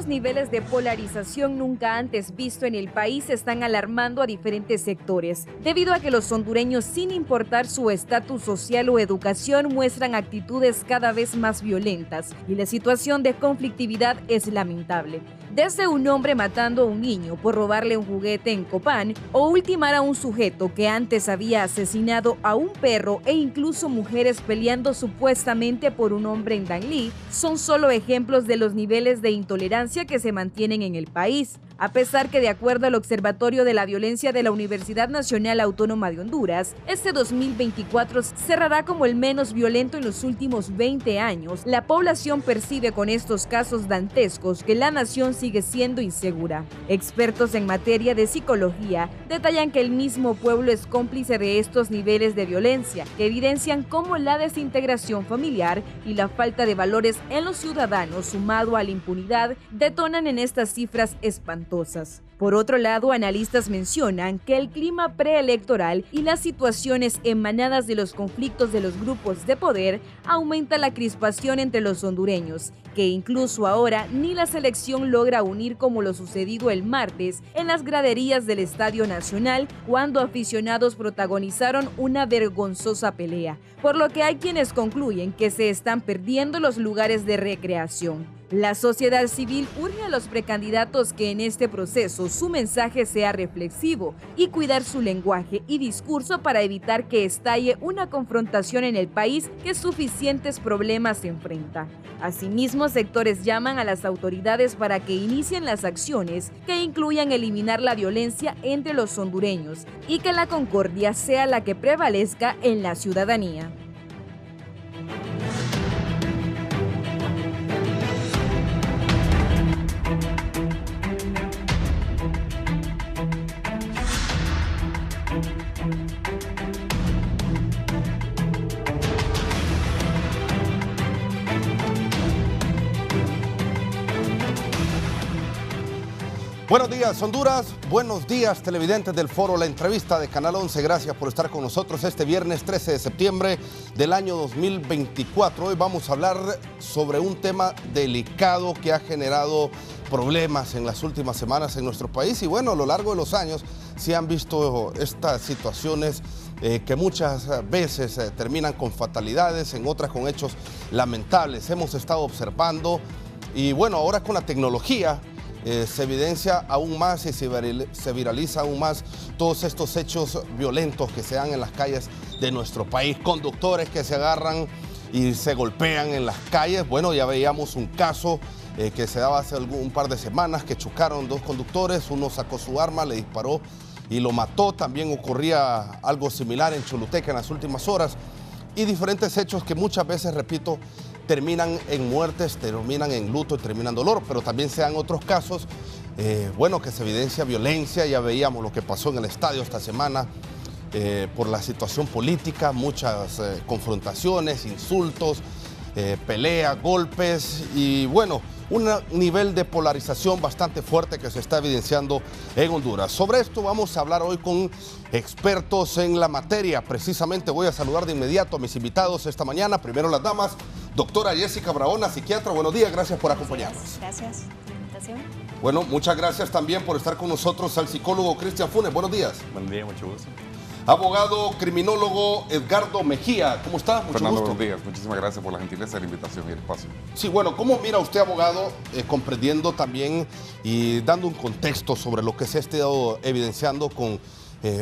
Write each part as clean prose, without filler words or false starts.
Los niveles de polarización nunca antes visto en el país están alarmando a diferentes sectores, debido a que los hondureños, sin importar su estatus social o educación, muestran actitudes cada vez más violentas y la situación de conflictividad es lamentable. Desde un hombre matando a un niño por robarle un juguete en Copán o ultimar a un sujeto que antes había asesinado a un perro e incluso mujeres peleando supuestamente por un hombre en Danlí, son solo ejemplos de los niveles de intolerancia que se mantienen en el país. A pesar que, de acuerdo al Observatorio de la Violencia de la Universidad Nacional Autónoma de Honduras, este 2024 cerrará como el menos violento en los últimos 20 años, la población percibe con estos casos dantescos que la nación sigue siendo insegura. Expertos en materia de psicología detallan que el mismo pueblo es cómplice de estos niveles de violencia, que evidencian cómo la desintegración familiar y la falta de valores en los ciudadanos, sumado a la impunidad, detonan en estas cifras espantosas. Por otro lado, analistas mencionan que el clima preelectoral y las situaciones emanadas de los conflictos de los grupos de poder aumenta la crispación entre los hondureños, que incluso ahora ni la selección logra unir como lo sucedido el martes en las graderías del Estadio Nacional, cuando aficionados protagonizaron una vergonzosa pelea, por lo que hay quienes concluyen que se están perdiendo los lugares de recreación. La sociedad civil urge a los precandidatos que en este proceso su mensaje sea reflexivo y cuidar su lenguaje y discurso para evitar que estalle una confrontación en el país que suficientes problemas enfrenta. Asimismo, sectores llaman a las autoridades para que inicien las acciones que incluyan eliminar la violencia entre los hondureños y que la concordia sea la que prevalezca en la ciudadanía. Buenos días, Honduras. Buenos días, televidentes del Foro La Entrevista de Canal 11. Gracias por estar con nosotros este viernes 13 de septiembre del año 2024. Hoy vamos a hablar sobre un tema delicado que ha generado problemas en las últimas semanas en nuestro país. Y bueno, a lo largo de los años se han visto estas situaciones que muchas veces terminan con fatalidades, en otras con hechos lamentables. Hemos estado observando y bueno, ahora con la tecnología se evidencia aún más y se viraliza aún más todos estos hechos violentos que se dan en las calles de nuestro país. Conductores que se agarran y se golpean en las calles. Bueno, ya veíamos un caso que se daba hace un par de semanas, que chocaron dos conductores, uno sacó su arma, le disparó y lo mató. También ocurría algo similar en Choluteca en las últimas horas. Y diferentes hechos que muchas veces, repito, terminan en muertes, terminan en luto y terminan en dolor, pero también se dan otros casos, bueno, que se evidencia violencia. Ya veíamos lo que pasó en el estadio esta semana por la situación política, muchas confrontaciones, insultos, peleas, golpes y bueno, un nivel de polarización bastante fuerte que se está evidenciando en Honduras. Sobre esto vamos a hablar hoy con expertos en la materia. Precisamente voy a saludar de inmediato a mis invitados esta mañana. Primero las damas. Doctora Jessica Barahona, psiquiatra, buenos días, gracias por acompañarnos. Gracias por la invitación. Bueno, muchas gracias también por estar con nosotros al psicólogo Cristian Funes, buenos días. Buen día, mucho gusto. Abogado criminólogo Edgardo Mejía, ¿cómo está? Mucho Fernando, gusto. buenos días, muchísimas gracias por la gentileza de la invitación y el espacio. Sí, bueno, ¿cómo mira usted, abogado, comprendiendo también y dando un contexto sobre lo que se ha estado evidenciando con,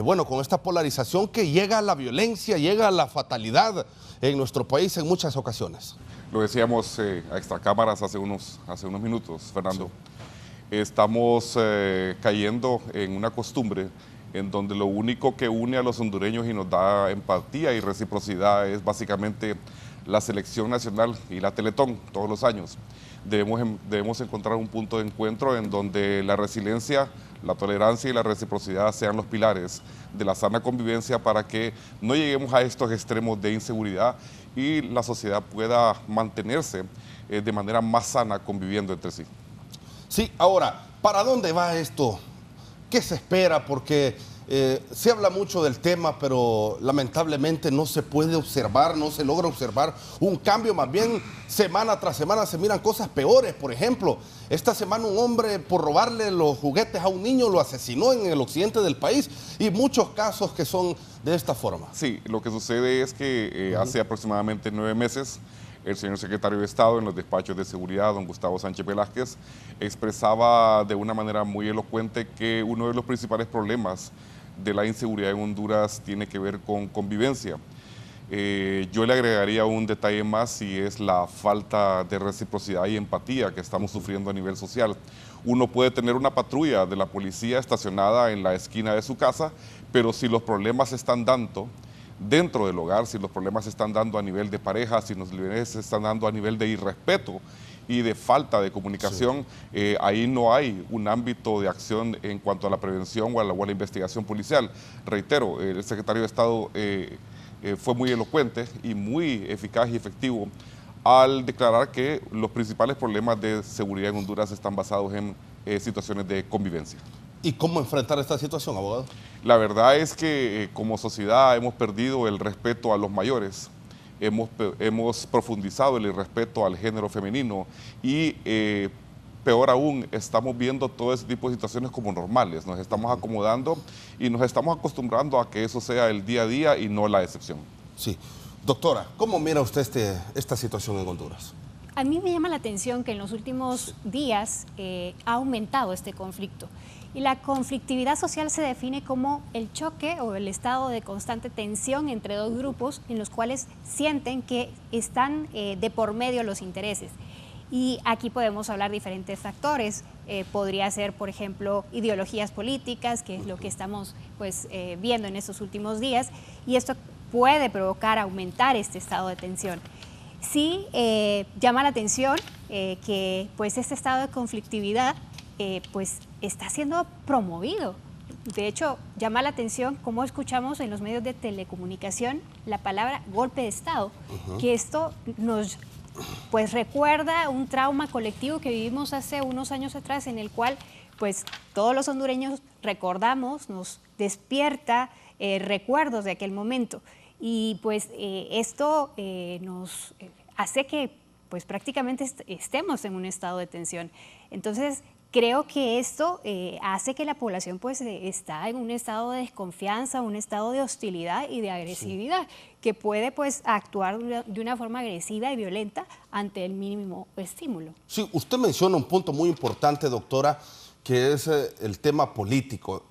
bueno, con esta polarización que llega a la violencia, llega a la fatalidad en nuestro país en muchas ocasiones? Lo decíamos a extracámaras hace unos minutos, Fernando. Sí. Estamos cayendo en una costumbre en donde lo único que une a los hondureños y nos da empatía y reciprocidad es básicamente la selección nacional y la Teletón todos los años. Debemos encontrar un punto de encuentro en donde la resiliencia, la tolerancia y la reciprocidad sean los pilares de la sana convivencia para que no lleguemos a estos extremos de inseguridad y la sociedad pueda mantenerse de manera más sana conviviendo entre sí. Sí, ahora, ¿para dónde va esto? ¿Qué se espera? Porque se habla mucho del tema, pero lamentablemente no se puede observar, no se logra observar un cambio. Más bien, semana tras semana se miran cosas peores. Por ejemplo, Esta semana un hombre por robarle los juguetes a un niño lo asesinó en el occidente del país y muchos casos que son de esta forma. Sí, lo que sucede es que hace aproximadamente 9 meses el señor secretario de Estado en los despachos de seguridad, don Gustavo Sánchez Velázquez, expresaba de una manera muy elocuente que uno de los principales problemas de la inseguridad en Honduras tiene que ver con convivencia. Yo le agregaría un detalle más y es la falta de reciprocidad y empatía que estamos sufriendo a nivel social. Uno puede tener una patrulla de la policía estacionada en la esquina de su casa, pero si los problemas se están dando dentro del hogar, si los problemas se están dando a nivel de pareja, si los problemas se están dando a nivel de irrespeto y de falta de comunicación, ahí no hay un ámbito de acción en cuanto a la prevención o a la investigación policial. Reitero, el secretario de Estado fue muy elocuente y muy eficaz y efectivo al declarar que los principales problemas de seguridad en Honduras están basados en situaciones de convivencia. ¿Y cómo enfrentar esta situación, abogado? La verdad es que como sociedad hemos perdido el respeto a los mayores, hemos profundizado el irrespeto al género femenino y peor aún, estamos viendo todo ese tipo de situaciones como normales, nos estamos acomodando y nos estamos acostumbrando a que eso sea el día a día y no la excepción. Sí. Doctora, ¿cómo mira usted esta situación en Honduras? A mí me llama la atención que en los últimos días ha aumentado este conflicto. Y la conflictividad social se define como el choque o el estado de constante tensión entre dos grupos en los cuales sienten que están de por medio los intereses. Y aquí podemos hablar de diferentes factores. Podría ser, por ejemplo, ideologías políticas, que es lo que estamos viendo en estos últimos días, y esto puede provocar aumentar este estado de tensión. Sí llama la atención que este estado de conflictividad está siendo promovido. De hecho, llama la atención cómo escuchamos en los medios de telecomunicación la palabra golpe de Estado, que esto nos recuerda un trauma colectivo que vivimos hace unos años atrás, en el cual todos los hondureños recordamos, nos despierta recuerdos de aquel momento. Y esto nos hace que prácticamente estemos en un estado de tensión. Entonces, creo que esto hace que la población está en un estado de desconfianza, un estado de hostilidad y de agresividad, que puede actuar de una forma agresiva y violenta ante el mínimo estímulo. Sí, usted menciona un punto muy importante, doctora, que es el tema político.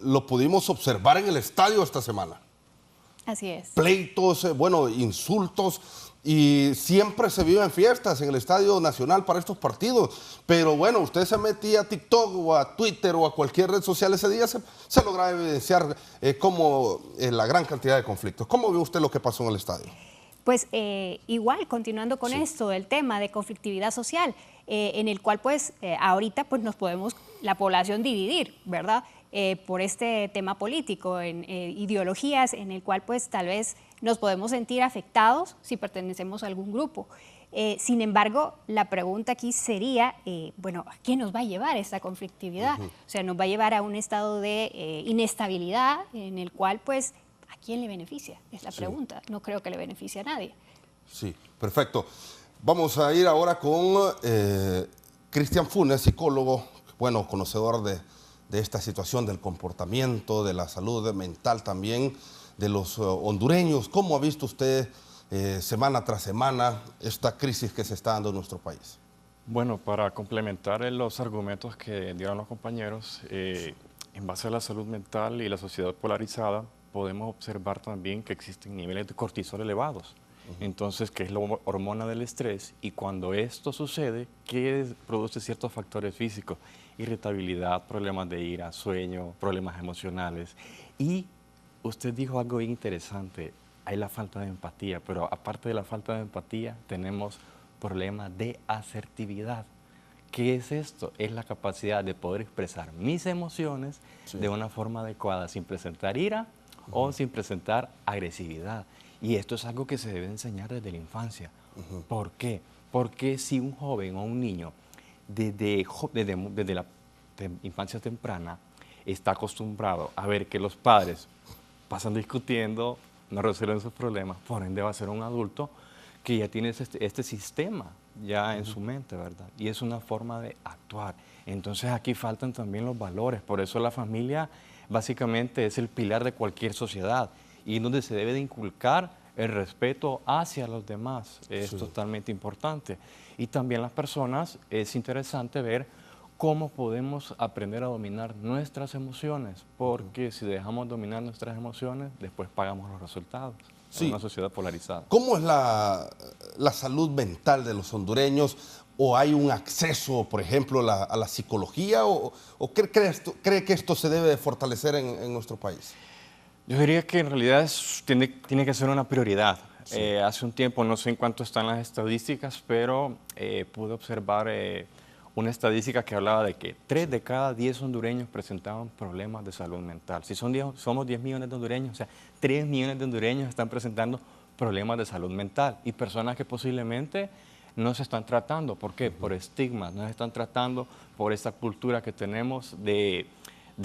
Lo pudimos observar en el estadio esta semana. Así es. Pleitos, insultos, y siempre se viven fiestas en el Estadio Nacional para estos partidos. Pero bueno, usted se metía a TikTok o a Twitter o a cualquier red social ese día, se lograba evidenciar la gran cantidad de conflictos. ¿Cómo ve usted lo que pasó en el estadio? Igual, continuando con esto, el tema de conflictividad social, en el cual ahorita nos podemos, la población, dividir, ¿verdad? Por este tema político, en ideologías, en el cual tal vez nos podemos sentir afectados si pertenecemos a algún grupo. Sin embargo, la pregunta aquí sería, ¿a qué nos va a llevar esta conflictividad? O sea, nos va a llevar a un estado de inestabilidad en el cual, ¿a quién le beneficia? Es la pregunta. No creo que le beneficie a nadie. Sí, perfecto. Vamos a ir ahora con Cristian Funes, psicólogo, conocedor de esta situación, del comportamiento, de la salud mental también de los hondureños. ¿Cómo ha visto usted semana tras semana esta crisis que se está dando en nuestro país? Bueno, para complementar los argumentos que dieron los compañeros, en base a la salud mental y la sociedad polarizada, podemos observar también que existen niveles de cortisol elevados. Entonces, que es la hormona del estrés, y cuando esto sucede, ¿qué produce ciertos factores físicos? Irritabilidad, problemas de ira, sueño, problemas emocionales. Y usted dijo algo bien interesante, hay la falta de empatía, pero aparte de la falta de empatía, tenemos problemas de asertividad. ¿Qué es esto? Es la capacidad de poder expresar mis emociones de una forma adecuada, sin presentar ira o sin presentar agresividad. Y esto es algo que se debe enseñar desde la infancia. ¿Por qué? Porque si un joven o un niño desde la infancia temprana está acostumbrado a ver que los padres pasan discutiendo, no resuelven sus problemas, por ende va a ser un adulto que ya tiene este sistema ya en su mente, ¿verdad? Y es una forma de actuar. Entonces aquí faltan también los valores, por eso la familia básicamente es el pilar de cualquier sociedad y donde se debe de inculcar el respeto hacia los demás, es totalmente importante. Y también las personas, es interesante ver cómo podemos aprender a dominar nuestras emociones, porque si dejamos dominar nuestras emociones, después pagamos los resultados. En una sociedad polarizada. ¿Cómo es la salud mental de los hondureños? ¿O hay un acceso, por ejemplo, a la psicología? ¿O cree que esto se debe de fortalecer en nuestro país? Yo diría que en realidad tiene que ser una prioridad. Hace un tiempo, no sé en cuánto están las estadísticas, pero pude observar una estadística que hablaba de que 3 de cada 10 hondureños presentaban problemas de salud mental. Si somos 10 millones de hondureños, o sea, 3 millones de hondureños están presentando problemas de salud mental y personas que posiblemente no se están tratando. ¿Por qué? Por estigmas, no se están tratando por esta cultura que tenemos de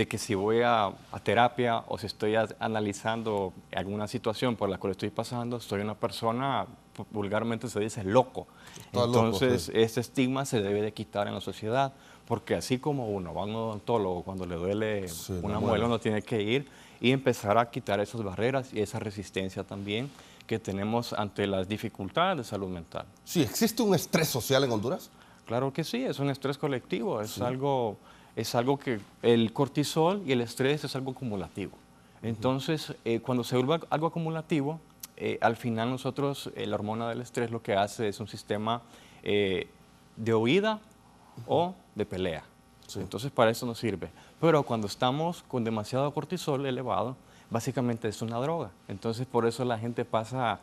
que si voy a terapia o si estoy analizando alguna situación por la cual estoy pasando, soy una persona, vulgarmente se dice, loco. Entonces, este estigma se debe de quitar en la sociedad, porque así como uno va a un odontólogo cuando le duele una muela, uno tiene que ir y empezar a quitar esas barreras y esa resistencia también que tenemos ante las dificultades de salud mental. Sí, ¿existe un estrés social en Honduras? Claro que sí, es un estrés colectivo, es algo que el cortisol y el estrés es algo acumulativo. Entonces, cuando se vuelve algo acumulativo, al final nosotros, la hormona del estrés lo que hace es un sistema de huida o de pelea. Entonces, para eso nos sirve. Pero cuando estamos con demasiado cortisol elevado, básicamente es una droga. Entonces, por eso la gente pasa,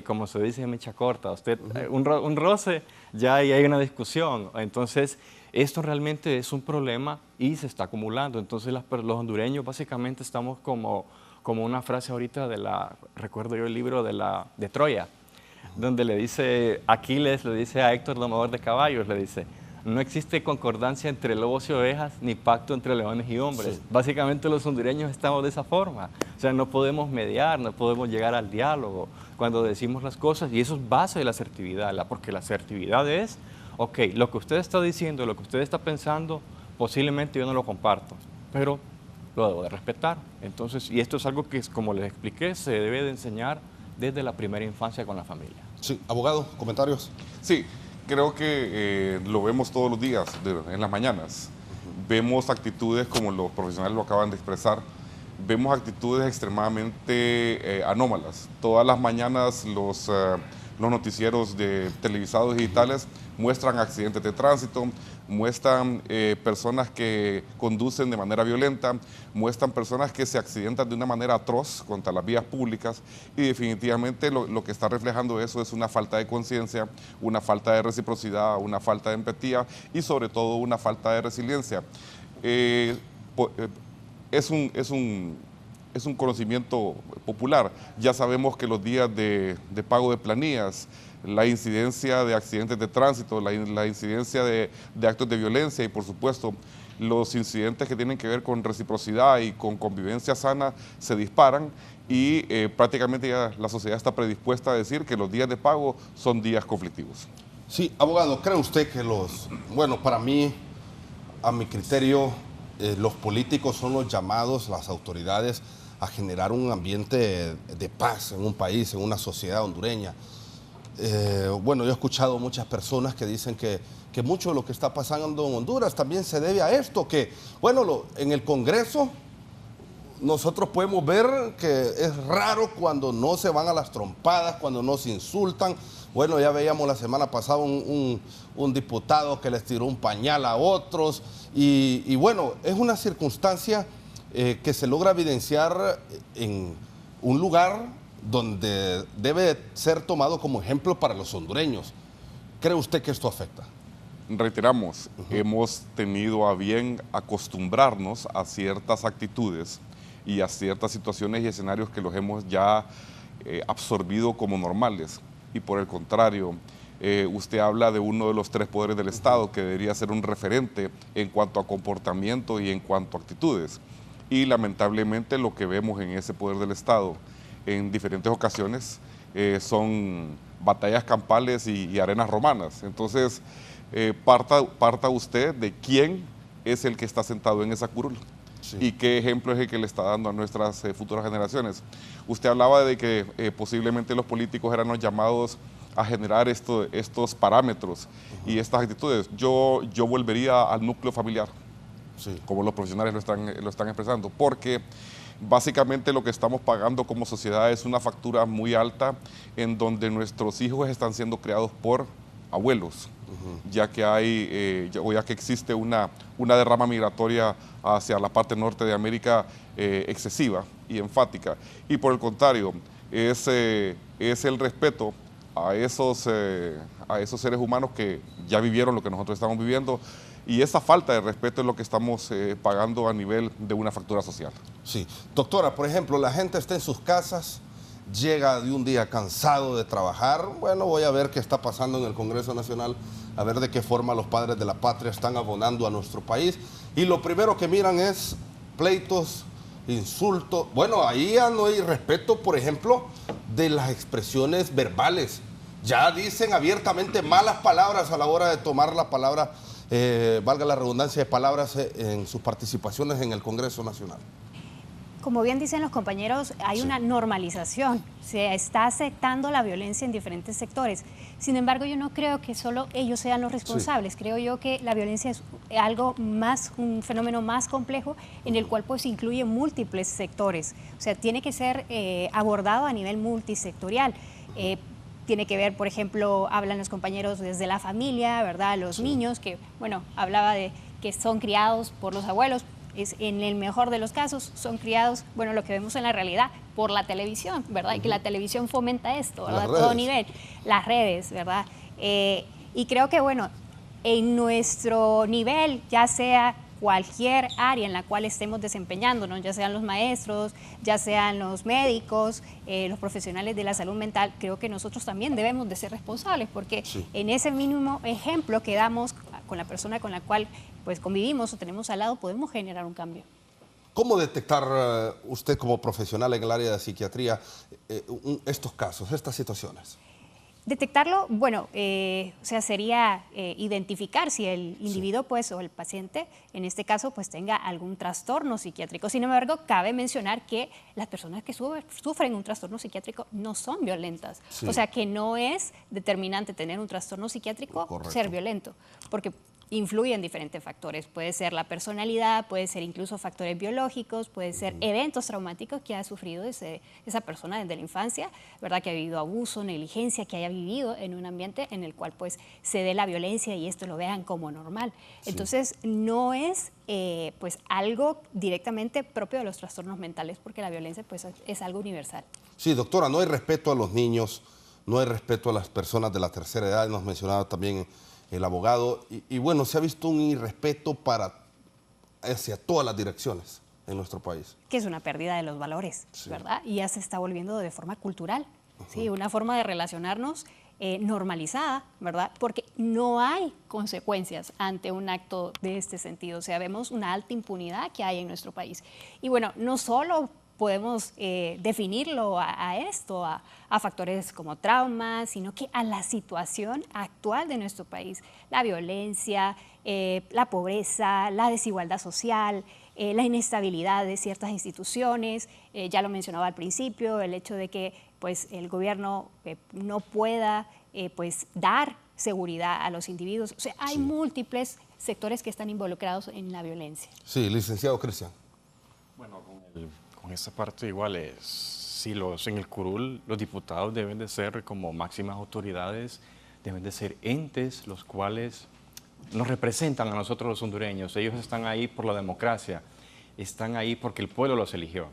como se dice, mecha corta. Un roce, ya hay una discusión. Entonces, esto realmente es un problema y se está acumulando. Entonces, los hondureños básicamente estamos como una frase ahorita recuerdo yo el libro de Troya, donde le dice, Aquiles le dice a Héctor, domador de caballos, le dice, no existe concordancia entre lobos y ovejas, ni pacto entre leones y hombres. Básicamente los hondureños estamos de esa forma. O sea, no podemos mediar, no podemos llegar al diálogo cuando decimos las cosas, y eso es base de la asertividad, porque la asertividad es, ok, lo que usted está diciendo, lo que usted está pensando, posiblemente yo no lo comparto, pero lo debo de respetar. Entonces, y esto es algo que, como les expliqué, se debe de enseñar desde la primera infancia con la familia. Sí, abogado, comentarios. Sí, creo que lo vemos todos los días, en las mañanas. Vemos actitudes como los profesionales lo acaban de expresar, vemos actitudes extremadamente anómalas. Todas las mañanas los noticieros televisados digitales muestran accidentes de tránsito, muestran personas que conducen de manera violenta, muestran personas que se accidentan de una manera atroz contra las vías públicas, y definitivamente lo que está reflejando eso es una falta de conciencia, una falta de reciprocidad, una falta de empatía y sobre todo una falta de resiliencia. Es un conocimiento popular. Ya sabemos que los días de pago de planillas, la incidencia de accidentes de tránsito, la incidencia de actos de violencia y, por supuesto, los incidentes que tienen que ver con reciprocidad y con convivencia sana se disparan, y prácticamente ya la sociedad está predispuesta a decir que los días de pago son días conflictivos. Sí, abogado, ¿cree usted que para mí, a mi criterio, los políticos son los llamados, las autoridades, a generar un ambiente de paz en un país, en una sociedad hondureña? Yo he escuchado muchas personas que dicen que mucho de lo que está pasando en Honduras también se debe a esto, en el Congreso nosotros podemos ver que es raro cuando no se van a las trompadas, cuando no se insultan. Ya veíamos la semana pasada un diputado que les tiró un pañal a otros, y es una circunstancia que se logra evidenciar en un lugar donde debe ser tomado como ejemplo para los hondureños. ¿Cree usted que esto afecta? Reiteramos, hemos tenido a bien acostumbrarnos a ciertas actitudes y a ciertas situaciones y escenarios que los hemos ya absorbido como normales. Y por el contrario, usted habla de uno de los 3 poderes del Estado que debería ser un referente en cuanto a comportamiento y en cuanto a actitudes. Y lamentablemente lo que vemos en ese poder del Estado en diferentes ocasiones son batallas campales y arenas romanas. Entonces, parta usted de quién es el que está sentado en esa curul. Sí. Y qué ejemplo es el que le está dando a nuestras futuras generaciones. Usted hablaba de que posiblemente los políticos eran los llamados a generar estos parámetros y estas actitudes. Yo volvería al núcleo familiar, sí, como los profesionales lo están expresando, porque básicamente lo que estamos pagando como sociedad es una factura muy alta en donde nuestros hijos están siendo criados por abuelos, ya que ya que existe una derrama migratoria hacia la parte norte de América excesiva y enfática. Y por el contrario, es el respeto a esos seres humanos que ya vivieron lo que nosotros estamos viviendo, y esa falta de respeto es lo que estamos pagando a nivel de una factura social. Sí. Doctora, por ejemplo, la gente está en sus casas, llega de un día cansado de trabajar. Bueno, voy a ver qué está pasando en el Congreso Nacional, a ver de qué forma los padres de la patria están abonando a nuestro país. Y lo primero que miran es pleitos, insultos. Bueno, ahí ya no hay respeto, por ejemplo, de las expresiones verbales. Ya dicen abiertamente malas palabras a la hora de tomar la palabra, valga la redundancia de palabras, en sus participaciones en el Congreso Nacional. Como bien dicen los compañeros, hay una normalización, se está aceptando la violencia en diferentes sectores. Sin embargo, yo no creo que solo ellos sean los responsables. Creo yo que la violencia es algo más, un fenómeno más complejo en el cual pues incluye múltiples sectores. O sea, tiene que ser abordado a nivel multisectorial. Tiene que ver, por ejemplo, hablan los compañeros desde la familia, ¿verdad? Los niños que, bueno, hablaba de que son criados por los abuelos. En el mejor de los casos son criados, bueno, lo que vemos en la realidad, por la televisión, ¿verdad? Y que la televisión fomenta esto, ¿verdad? A todo nivel, las redes, ¿verdad? Y creo que, bueno, en nuestro nivel, ya sea cualquier área en la cual estemos desempeñándonos, ya sean los maestros, ya sean los médicos, los profesionales de la salud mental, creo que nosotros también debemos de ser responsables, porque en ese mínimo ejemplo que damos con la persona con la cual pues convivimos o tenemos al lado, podemos generar un cambio. ¿Cómo detectar usted como profesional en el área de psiquiatría estos casos, estas situaciones? Detectarlo, bueno, o sea, sería identificar si el individuo, pues, o el paciente, en este caso, pues, tenga algún trastorno psiquiátrico. Sin embargo, cabe mencionar que las personas que sufren un trastorno psiquiátrico no son violentas. Sí. O sea, que no es determinante tener un trastorno psiquiátrico ser violento, porque influyen diferentes factores. Puede ser la personalidad, puede ser incluso factores biológicos, puede ser eventos traumáticos que ha sufrido esa persona desde la infancia, ¿verdad? Que ha vivido abuso, negligencia, que haya vivido en un ambiente en el cual pues se dé la violencia y esto lo vean como normal. Sí. Entonces no es pues algo directamente propio de los trastornos mentales, porque la violencia pues es algo universal. Sí, doctora, no hay respeto a los niños, no hay respeto a las personas de la tercera edad, nos mencionaba también el abogado, y bueno, se ha visto un irrespeto hacia todas las direcciones en nuestro país. Que es una pérdida de los valores, ¿verdad? Y ya se está volviendo de forma cultural, ¿sí? Una forma de relacionarnos normalizada, ¿verdad? Porque no hay consecuencias ante un acto de este sentido. O sea, vemos una alta impunidad que hay en nuestro país. Y bueno, no solo podemos definirlo a esto, a factores como traumas, sino que a la situación actual de nuestro país, la violencia, la pobreza, la desigualdad social, la inestabilidad de ciertas instituciones, ya lo mencionaba al principio, el hecho de que pues, el gobierno no pueda pues, dar seguridad a los individuos. O sea, hay múltiples sectores que están involucrados en la violencia. Sí, licenciado Cristian. Bueno, con esa parte igual en el curul los diputados deben de ser como máximas autoridades, deben de ser entes los cuales nos representan a nosotros los hondureños. Ellos están ahí por la democracia, están ahí porque el pueblo los eligió.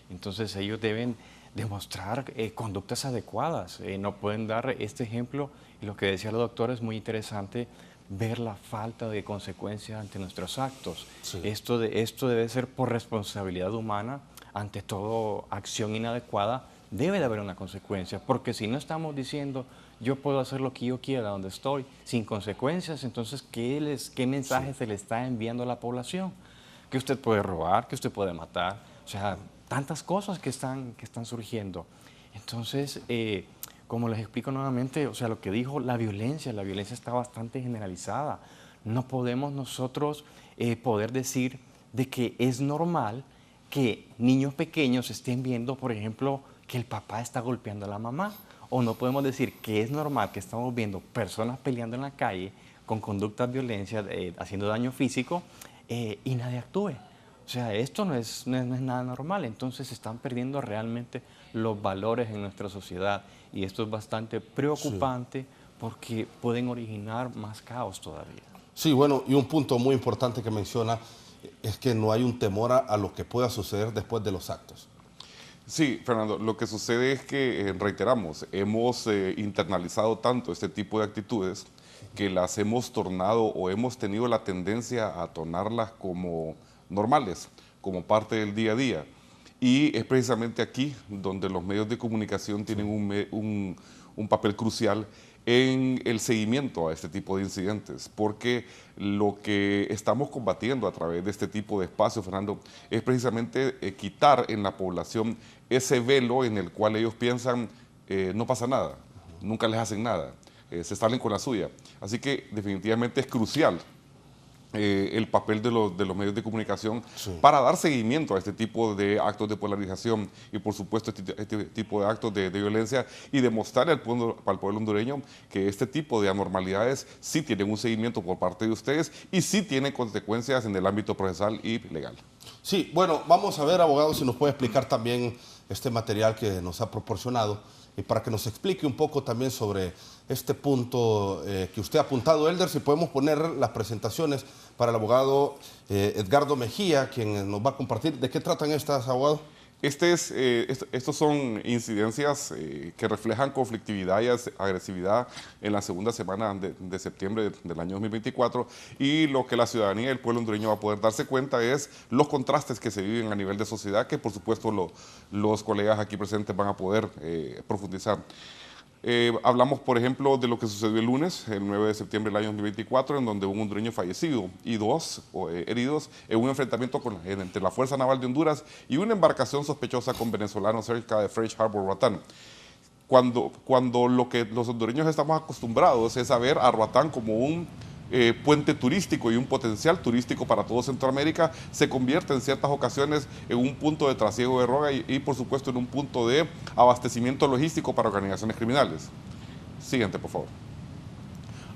Entonces ellos deben demostrar conductas adecuadas, no pueden dar este ejemplo, y lo que decía la doctora es muy interesante, ver la falta de consecuencias ante nuestros actos. Sí. Esto debe ser por responsabilidad humana. Ante todo acción inadecuada debe de haber una consecuencia, porque si no estamos diciendo yo puedo hacer lo que yo quiera donde estoy sin consecuencias, entonces ¿qué mensaje se le está enviando a la población? Que usted puede robar, que usted puede matar, o sea, tantas cosas que están surgiendo. Entonces, como les explico nuevamente, o sea, lo que dijo, la violencia está bastante generalizada. No podemos nosotros poder decir de que es normal que niños pequeños estén viendo, por ejemplo, que el papá está golpeando a la mamá. O no podemos decir que es normal que estamos viendo personas peleando en la calle con conductas de violencia, haciendo daño físico, y nadie actúe. O sea, esto no es nada normal. Entonces se están perdiendo realmente los valores en nuestra sociedad. Y esto es bastante preocupante porque pueden originar más caos todavía. Sí, bueno, y un punto muy importante que menciona es que no hay un temor a lo que pueda suceder después de los actos. Sí, Fernando, lo que sucede es que, reiteramos, hemos internalizado tanto este tipo de actitudes que las hemos tornado o hemos tenido la tendencia a tornarlas como normales, como parte del día a día. Y es precisamente aquí donde los medios de comunicación tienen un papel crucial en el seguimiento a este tipo de incidentes, porque lo que estamos combatiendo a través de este tipo de espacios, Fernando, es precisamente quitar en la población ese velo en el cual ellos piensan no pasa nada, nunca les hacen nada, se salen con la suya. Así que definitivamente es crucial el papel de los medios de comunicación para dar seguimiento a este tipo de actos de polarización y por supuesto este tipo de actos de violencia y demostrar al pueblo hondureño que este tipo de anormalidades sí tienen un seguimiento por parte de ustedes y sí tienen consecuencias en el ámbito procesal y legal. Sí, bueno, vamos a ver, abogado, si nos puede explicar también este material que nos ha proporcionado y para que nos explique un poco también sobre este punto que usted ha apuntado, Elder, si podemos poner las presentaciones para el abogado Edgardo Mejía, quien nos va a compartir. ¿De qué tratan estas, abogado? Estos son incidencias que reflejan conflictividad y agresividad en la segunda semana de septiembre del año 2024 y lo que la ciudadanía y el pueblo hondureño va a poder darse cuenta es los contrastes que se viven a nivel de sociedad que por supuesto los colegas aquí presentes van a poder profundizar. Hablamos, por ejemplo, de lo que sucedió el lunes, el 9 de septiembre del año 2024, en donde hubo un hondureño fallecido y dos heridos en un enfrentamiento entre la Fuerza Naval de Honduras y una embarcación sospechosa con venezolanos cerca de Fresh Harbor, Roatán. Cuando lo que los hondureños estamos acostumbrados es a ver a Roatán como un puente turístico y un potencial turístico para todo Centroamérica, se convierte en ciertas ocasiones en un punto de trasiego de droga y por supuesto en un punto de abastecimiento logístico para organizaciones criminales. Siguiente, por favor.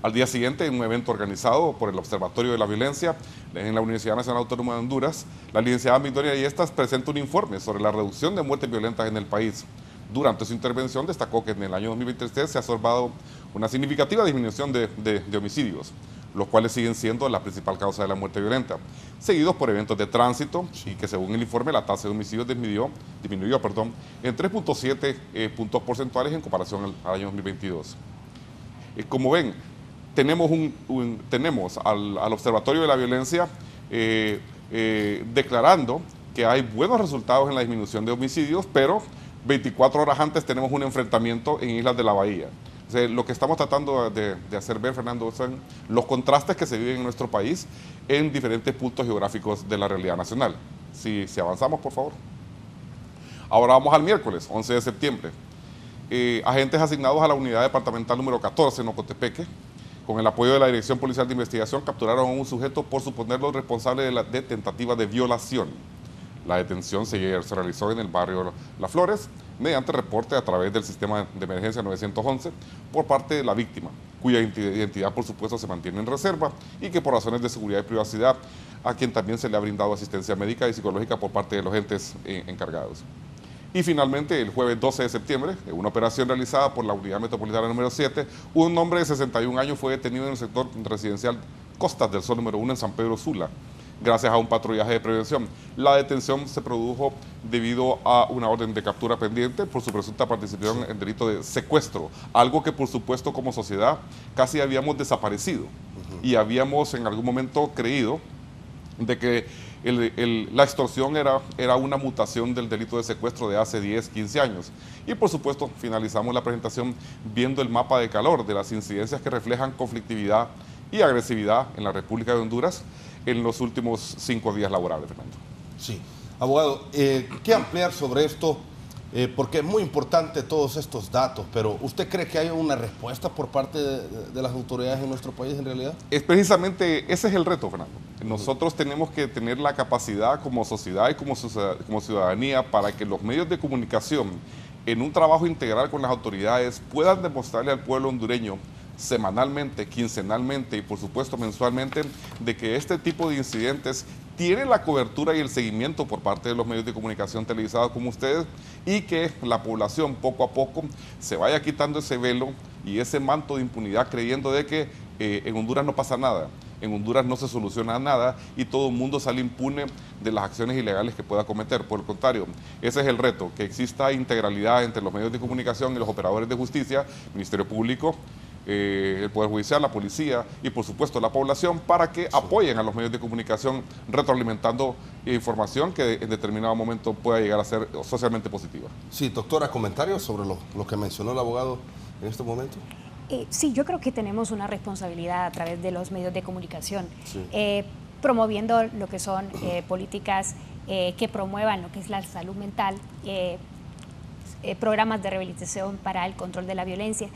Al día siguiente, en un evento organizado por el Observatorio de la Violencia en la Universidad Nacional Autónoma de Honduras, la licenciada Victoria Yestas presenta un informe sobre la reducción de muertes violentas en el país. Durante su intervención destacó que en el año 2023 se ha observado una significativa disminución de homicidios, los cuales siguen siendo la principal causa de la muerte violenta, seguidos por eventos de tránsito y que según el informe la tasa de homicidios disminuyó en 3.7 puntos porcentuales en comparación al año 2022. Como ven, tenemos al Observatorio de la Violencia declarando que hay buenos resultados en la disminución de homicidios, pero 24 horas antes tenemos un enfrentamiento en Islas de la Bahía. O sea, lo que estamos tratando de hacer ver, Fernando, son los contrastes que se viven en nuestro país en diferentes puntos geográficos de la realidad nacional. Si avanzamos, por favor. Ahora vamos al miércoles, 11 de septiembre. Agentes asignados a la unidad departamental número 14 en Ocotepeque, con el apoyo de la Dirección Policial de Investigación, capturaron a un sujeto por suponerlo responsable de tentativa de violación. La detención se realizó en el barrio Las Flores, mediante reporte a través del sistema de emergencia 911 por parte de la víctima, cuya identidad por supuesto se mantiene en reserva y que por razones de seguridad y privacidad a quien también se le ha brindado asistencia médica y psicológica por parte de los entes encargados. Y finalmente, el jueves 12 de septiembre, en una operación realizada por la Unidad Metropolitana número 7, un hombre de 61 años fue detenido en el sector residencial Costas del Sol número 1 en San Pedro Sula, gracias a un patrullaje de prevención. La detención se produjo debido a una orden de captura pendiente por su presunta participación en delito de secuestro, algo que por supuesto como sociedad casi habíamos desaparecido y habíamos en algún momento creído de que la extorsión era una mutación del delito de secuestro de hace 10, 15 años. Y por supuesto finalizamos la presentación viendo el mapa de calor de las incidencias que reflejan conflictividad y agresividad en la República de Honduras en los últimos 5 días laborables, Fernando. Sí. Abogado, ¿qué ampliar sobre esto porque es muy importante todos estos datos, pero ¿usted cree que hay una respuesta por parte de las autoridades en nuestro país en realidad? Es precisamente, ese es el reto, Fernando. Nosotros tenemos que tener la capacidad como sociedad y como ciudadanía para que los medios de comunicación, en un trabajo integral con las autoridades, puedan demostrarle al pueblo hondureño semanalmente, quincenalmente y por supuesto mensualmente, de que este tipo de incidentes tiene la cobertura y el seguimiento por parte de los medios de comunicación televisados como ustedes, y que la población poco a poco se vaya quitando ese velo y ese manto de impunidad, creyendo de que en Honduras no pasa nada, en Honduras no se soluciona nada y todo el mundo sale impune de las acciones ilegales que pueda cometer. Por el contrario, ese es el reto, que exista integralidad entre los medios de comunicación y los operadores de justicia, Ministerio Público, el Poder Judicial, la policía y por supuesto la población, para que apoyen a los medios de comunicación retroalimentando información que en determinado momento pueda llegar a ser socialmente positiva. Sí, doctora, comentarios sobre lo que mencionó el abogado en este momento. Sí, yo creo que tenemos una responsabilidad a través de los medios de comunicación, Sí. Promoviendo lo que son políticas que promuevan lo que es la salud mental, programas de rehabilitación para el control de la violencia.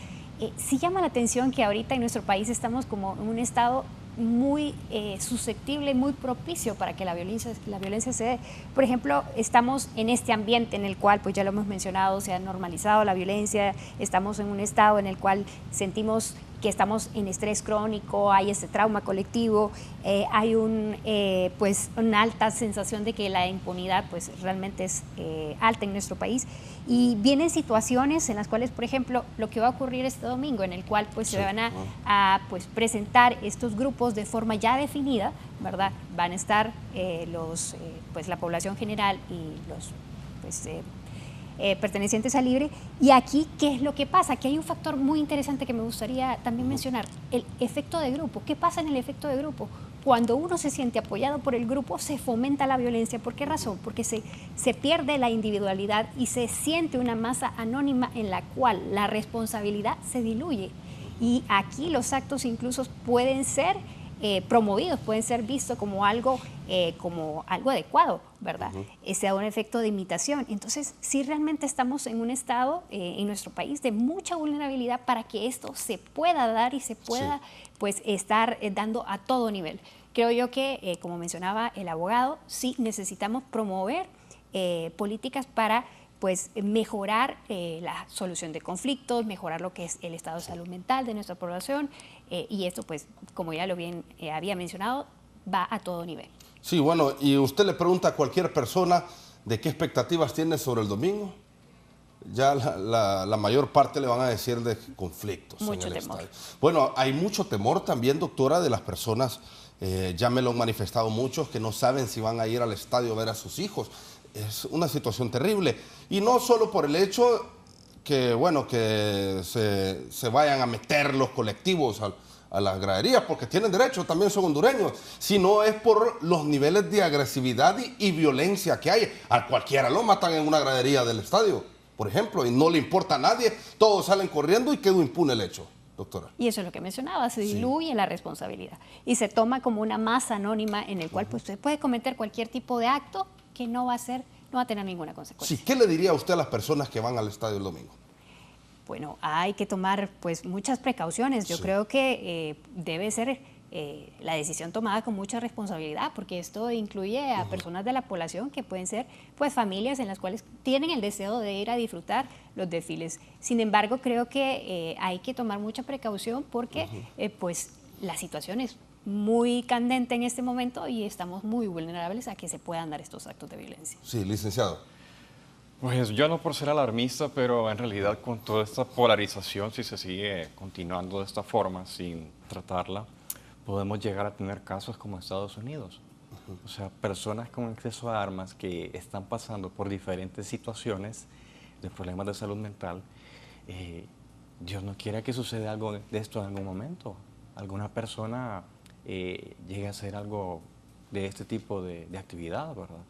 Sí llama la atención que ahorita en nuestro país estamos como en un estado muy susceptible, muy propicio para que la violencia se dé. Por ejemplo, estamos en este ambiente en el cual, pues ya lo hemos mencionado, se ha normalizado la violencia, estamos en un estado en el cual sentimos que estamos en estrés crónico, hay ese trauma colectivo, hay pues una alta sensación de que la impunidad pues realmente es alta en nuestro país, y vienen situaciones en las cuales, por ejemplo, lo que va a ocurrir este domingo, en el cual pues se van a pues presentar estos grupos de forma ya definida, ¿verdad? Van a estar pues la población general y los pues pertenecientes a Libre. Y aquí, ¿qué es lo que pasa? Que hay un factor muy interesante que me gustaría también mencionar, el efecto de grupo. ¿Qué pasa en el efecto de grupo? Cuando uno se siente apoyado por el grupo, se fomenta la violencia. ¿Por qué razón? Porque se pierde la individualidad y se siente una masa anónima en la cual la responsabilidad se diluye. Y aquí los actos incluso pueden ser promovidos, pueden ser vistos como algo adecuado, ¿verdad? Se da un efecto de imitación. Entonces, sí realmente estamos en un estado en nuestro país de mucha vulnerabilidad para que esto se pueda dar y se pueda pues estar dando a todo nivel. Creo yo que, como mencionaba el abogado, sí necesitamos promover políticas para pues mejorar la solución de conflictos, mejorar lo que es el estado de salud mental de nuestra población, y esto pues, como ya lo bien había mencionado, va a todo nivel. Sí, bueno, y usted le pregunta a cualquier persona de qué expectativas tiene sobre el domingo, ya la mayor parte le van a decir de conflictos. Mucho en el temor. estadio. Bueno, hay mucho temor también, doctora, de las personas, ya me lo han manifestado muchos, que no saben si van a ir al estadio a ver a sus hijos. Es una situación terrible, y no solo por el hecho que, bueno, que se vayan a meter los colectivos a las graderías, porque tienen derecho, también son hondureños, sino es por los niveles de agresividad y violencia que hay. A cualquiera lo matan en una gradería del estadio, por ejemplo, y no le importa a nadie, todos salen corriendo y quedó impune el hecho, doctora. Y eso es lo que mencionaba, se diluye la responsabilidad y se toma como una masa anónima en el cual pues, usted puede cometer cualquier tipo de acto que no va a tener ninguna consecuencia. Sí, ¿qué le diría usted a las personas que van al estadio el domingo? Bueno, hay que tomar pues muchas precauciones. Yo creo que debe ser la decisión tomada con mucha responsabilidad, porque esto incluye a personas de la población que pueden ser pues familias en las cuales tienen el deseo de ir a disfrutar los desfiles. Sin embargo, creo que hay que tomar mucha precaución porque pues la situación es muy candente en este momento y estamos muy vulnerables a que se puedan dar estos actos de violencia. Sí, licenciado. Pues yo no por ser alarmista, pero en realidad con toda esta polarización, si se sigue continuando de esta forma, sin tratarla, podemos llegar a tener casos como Estados Unidos. O sea, personas con acceso a armas que están pasando por diferentes situaciones de problemas de salud mental. Dios no quiera que suceda algo de esto en algún momento. Alguna persona llegue a hacer algo de este tipo de actividad, ¿verdad?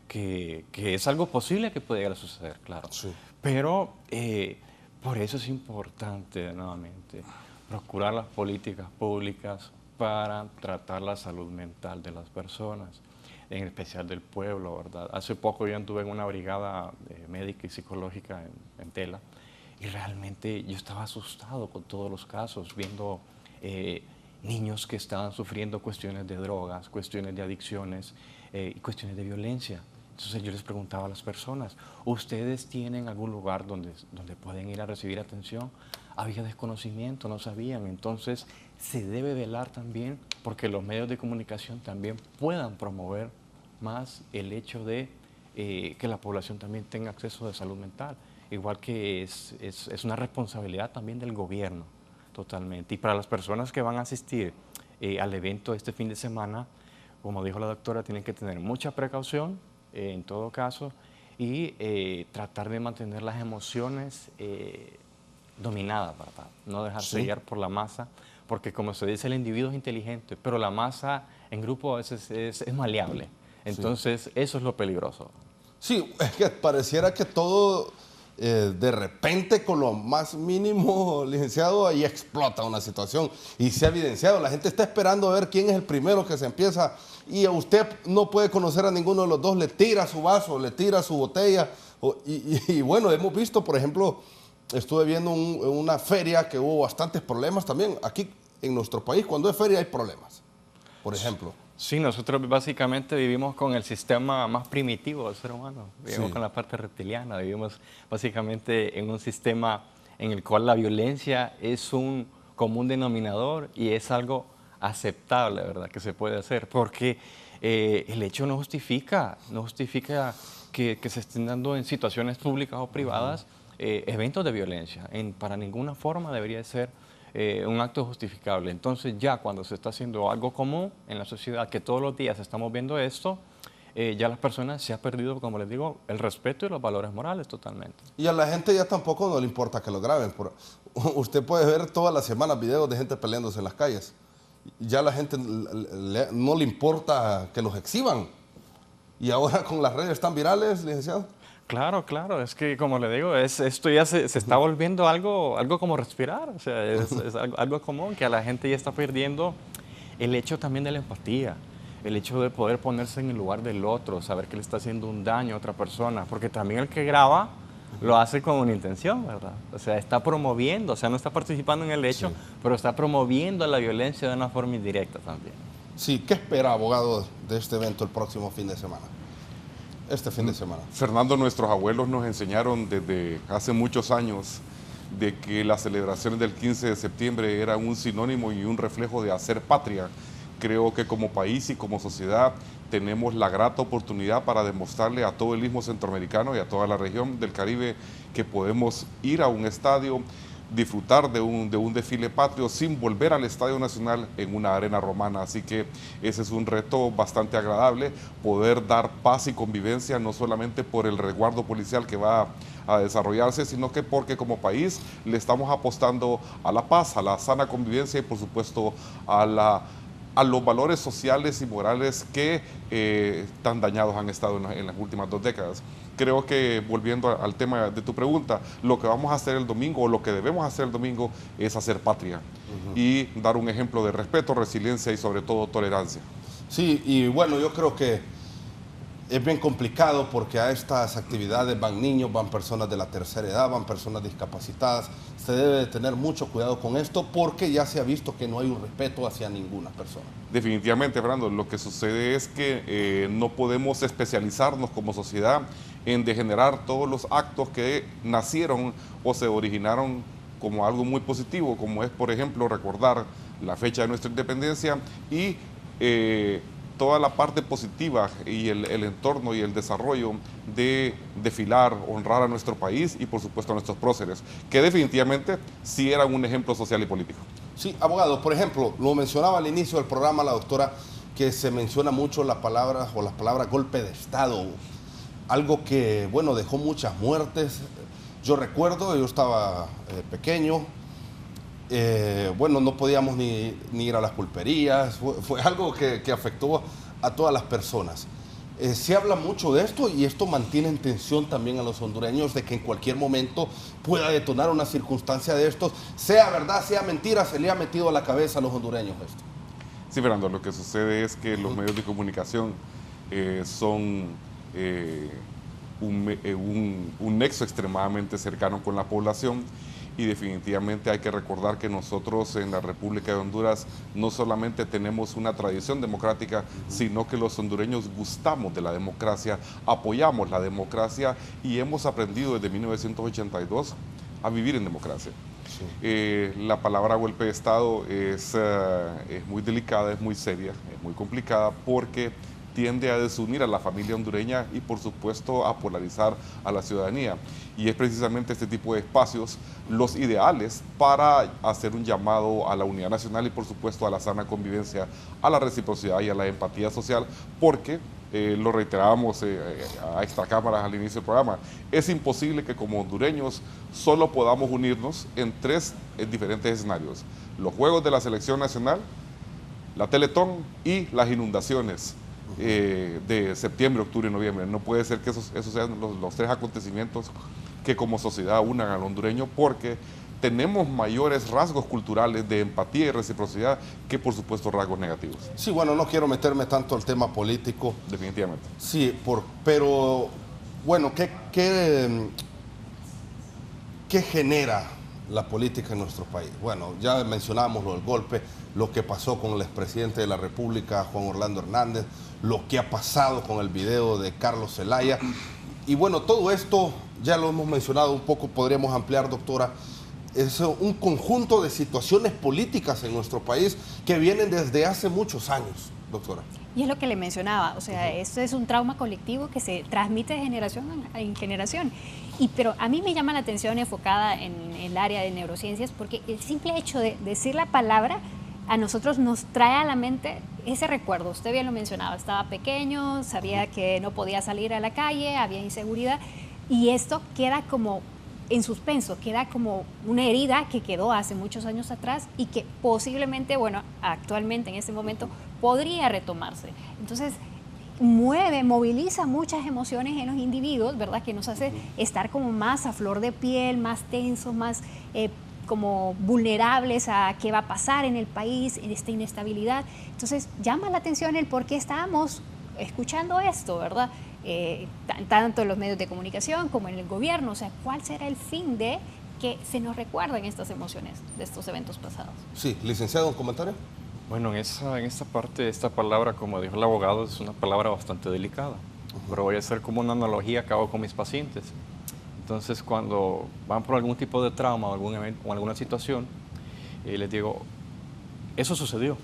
Que es algo posible que puede llegar a suceder, claro. Sí. Pero por eso es importante, nuevamente, procurar las políticas públicas para tratar la salud mental de las personas. en especial del pueblo, ¿verdad? Hace poco yo anduve en una brigada médica y psicológica en Tela, y realmente yo estaba asustado con todos los casos, viendo niños que estaban sufriendo cuestiones de drogas, cuestiones de adicciones y cuestiones de violencia. Entonces yo les preguntaba a las personas, ¿ustedes tienen algún lugar donde pueden ir a recibir atención? Había desconocimiento, no sabían. Entonces se debe velar también porque los medios de comunicación también puedan promover más el hecho de que la población también tenga acceso de salud mental. Igual que es una responsabilidad también del gobierno, totalmente. Y para las personas que van a asistir al evento este fin de semana, como dijo la doctora, tienen que tener mucha precaución en todo caso y tratar de mantener las emociones dominadas, ¿verdad? No dejarse guiar por la masa, porque como se dice, el individuo es inteligente, pero la masa en grupo a veces es maleable. Entonces, eso es lo peligroso. Sí, es que pareciera que todo de repente con lo más mínimo, licenciado, ahí explota una situación y se ha evidenciado. La gente está esperando a ver quién es el primero que se empieza y a usted no puede conocer a ninguno de los dos, le tira su vaso, le tira su botella. Y bueno, hemos visto, por ejemplo, estuve viendo una feria que hubo bastantes problemas también. Aquí en nuestro país, cuando hay feria hay problemas, por ejemplo. Sí, nosotros básicamente vivimos con el sistema más primitivo del ser humano. Vivimos con la parte reptiliana, vivimos básicamente en un sistema en el cual la violencia es un común denominador y es algo aceptable, ¿verdad?, que se puede hacer, porque el hecho no justifica que se estén dando en situaciones públicas o privadas eventos de violencia. Para ninguna forma debería ser un acto justificable. Entonces ya cuando se está haciendo algo común en la sociedad, que todos los días estamos viendo esto, ya las personas se ha perdido, como les digo, el respeto y los valores morales totalmente. Y a la gente ya tampoco no le importa que lo graben. Usted puede ver todas las semanas videos de gente peleándose en las calles. Ya a la gente no le importa que los exhiban. Y ahora con las redes tan virales, licenciado. Claro, claro, es que como le digo, esto ya se está volviendo algo como respirar, o sea, es algo común que a la gente ya está perdiendo el hecho también de la empatía, el hecho de poder ponerse en el lugar del otro, saber que le está haciendo un daño a otra persona, porque también el que graba lo hace con una intención, ¿verdad? O sea, está promoviendo, o sea, no está participando en el hecho, pero está promoviendo la violencia de una forma indirecta también. Sí, ¿qué espera, abogado, de este evento el próximo fin de semana? Este fin de semana. Fernando, nuestros abuelos nos enseñaron desde hace muchos años de que las celebraciones del 15 de septiembre eran un sinónimo y un reflejo de hacer patria. Creo que como país y como sociedad tenemos la grata oportunidad para demostrarle a todo el istmo centroamericano y a toda la región del Caribe que podemos ir a un estadio, disfrutar de un desfile patrio sin volver al Estadio Nacional en una arena romana. Así que ese es un reto bastante agradable, poder dar paz y convivencia, no solamente por el resguardo policial que va a desarrollarse, sino que porque como país le estamos apostando a la paz, a la sana convivencia y por supuesto a los valores sociales y morales que tan dañados han estado en las últimas 2 décadas. Creo que, volviendo al tema de tu pregunta, lo que vamos a hacer el domingo, o lo que debemos hacer el domingo, es hacer patria y dar un ejemplo de respeto, resiliencia y sobre todo tolerancia. Sí, y bueno, yo creo que es bien complicado porque a estas actividades van niños, van personas de la tercera edad, van personas discapacitadas. Se debe de tener mucho cuidado con esto porque ya se ha visto que no hay un respeto hacia ninguna persona. Definitivamente, Fernando, lo que sucede es que no podemos especializarnos como sociedad en degenerar todos los actos que nacieron o se originaron como algo muy positivo, como es, por ejemplo, recordar la fecha de nuestra independencia y toda la parte positiva y el entorno y el desarrollo de desfilar, honrar a nuestro país y por supuesto a nuestros próceres, que definitivamente sí eran un ejemplo social y político. Sí, abogado, por ejemplo, lo mencionaba al inicio del programa la doctora, que se menciona mucho las palabras golpe de Estado, algo que, bueno, dejó muchas muertes. Yo recuerdo, yo estaba pequeño, bueno, no podíamos ni ir a las pulperías, fue algo que afectó a todas las personas. Se habla mucho de esto y esto mantiene en tensión también a los hondureños de que en cualquier momento pueda detonar una circunstancia de estos, sea verdad, sea mentira, se le ha metido a la cabeza a los hondureños esto. Sí, Fernando, lo que sucede es que los medios de comunicación son un nexo extremadamente cercano con la población. Y definitivamente hay que recordar que nosotros en la República de Honduras no solamente tenemos una tradición democrática, sino que los hondureños gustamos de la democracia, apoyamos la democracia y hemos aprendido desde 1982 a vivir en democracia. Sí. La palabra golpe de Estado es muy delicada, es muy seria, es muy complicada porque tiende a desunir a la familia hondureña y por supuesto a polarizar a la ciudadanía. Y es precisamente este tipo de espacios los ideales para hacer un llamado a la unidad nacional y por supuesto a la sana convivencia, a la reciprocidad y a la empatía social, porque lo reiterábamos a extracámaras al inicio del programa, es imposible que como hondureños solo podamos unirnos en tres diferentes escenarios: los Juegos de la Selección Nacional, la Teletón y las inundaciones de septiembre, octubre y noviembre. No puede ser que esos sean los tres acontecimientos que como sociedad unan al hondureño, porque tenemos mayores rasgos culturales de empatía y reciprocidad que por supuesto rasgos negativos. Sí, bueno, no quiero meterme tanto al tema político. Definitivamente. Sí, pero bueno, ¿qué genera la política en nuestro país? Bueno, ya mencionamos lo del golpe, lo que pasó con el expresidente de la República, Juan Orlando Hernández, lo que ha pasado con el video de Carlos Zelaya. Y bueno, todo esto ya lo hemos mencionado un poco, podríamos ampliar, doctora. Es un conjunto de situaciones políticas en nuestro país que vienen desde hace muchos años, doctora. Y es lo que le mencionaba, o sea, esto es un trauma colectivo que se transmite de generación en generación. Pero a mí me llama la atención enfocada en el área de neurociencias, porque el simple hecho de decir la palabra a nosotros nos trae a la mente ese recuerdo. Usted bien lo mencionaba, estaba pequeño, sabía que no podía salir a la calle, había inseguridad, y esto queda como en suspenso, queda como una herida que quedó hace muchos años atrás y que posiblemente, bueno, actualmente en este momento podría retomarse. Entonces, moviliza muchas emociones en los individuos, ¿verdad? Que nos hace estar como más a flor de piel, más tensos, más como vulnerables a qué va a pasar en el país, en esta inestabilidad. Entonces, llama la atención el por qué estábamos escuchando esto, ¿verdad? Tanto en los medios de comunicación como en el gobierno. O sea, ¿cuál será el fin de que se nos recuerden estas emociones de estos eventos pasados? Sí, licenciado, ¿un comentario? Bueno, en esta parte, esta palabra, como dijo el abogado, es una palabra bastante delicada. Pero voy a hacer como una analogía que hago con mis pacientes. Entonces, cuando van por algún tipo de trauma o algún evento o alguna situación, les digo, eso sucedió.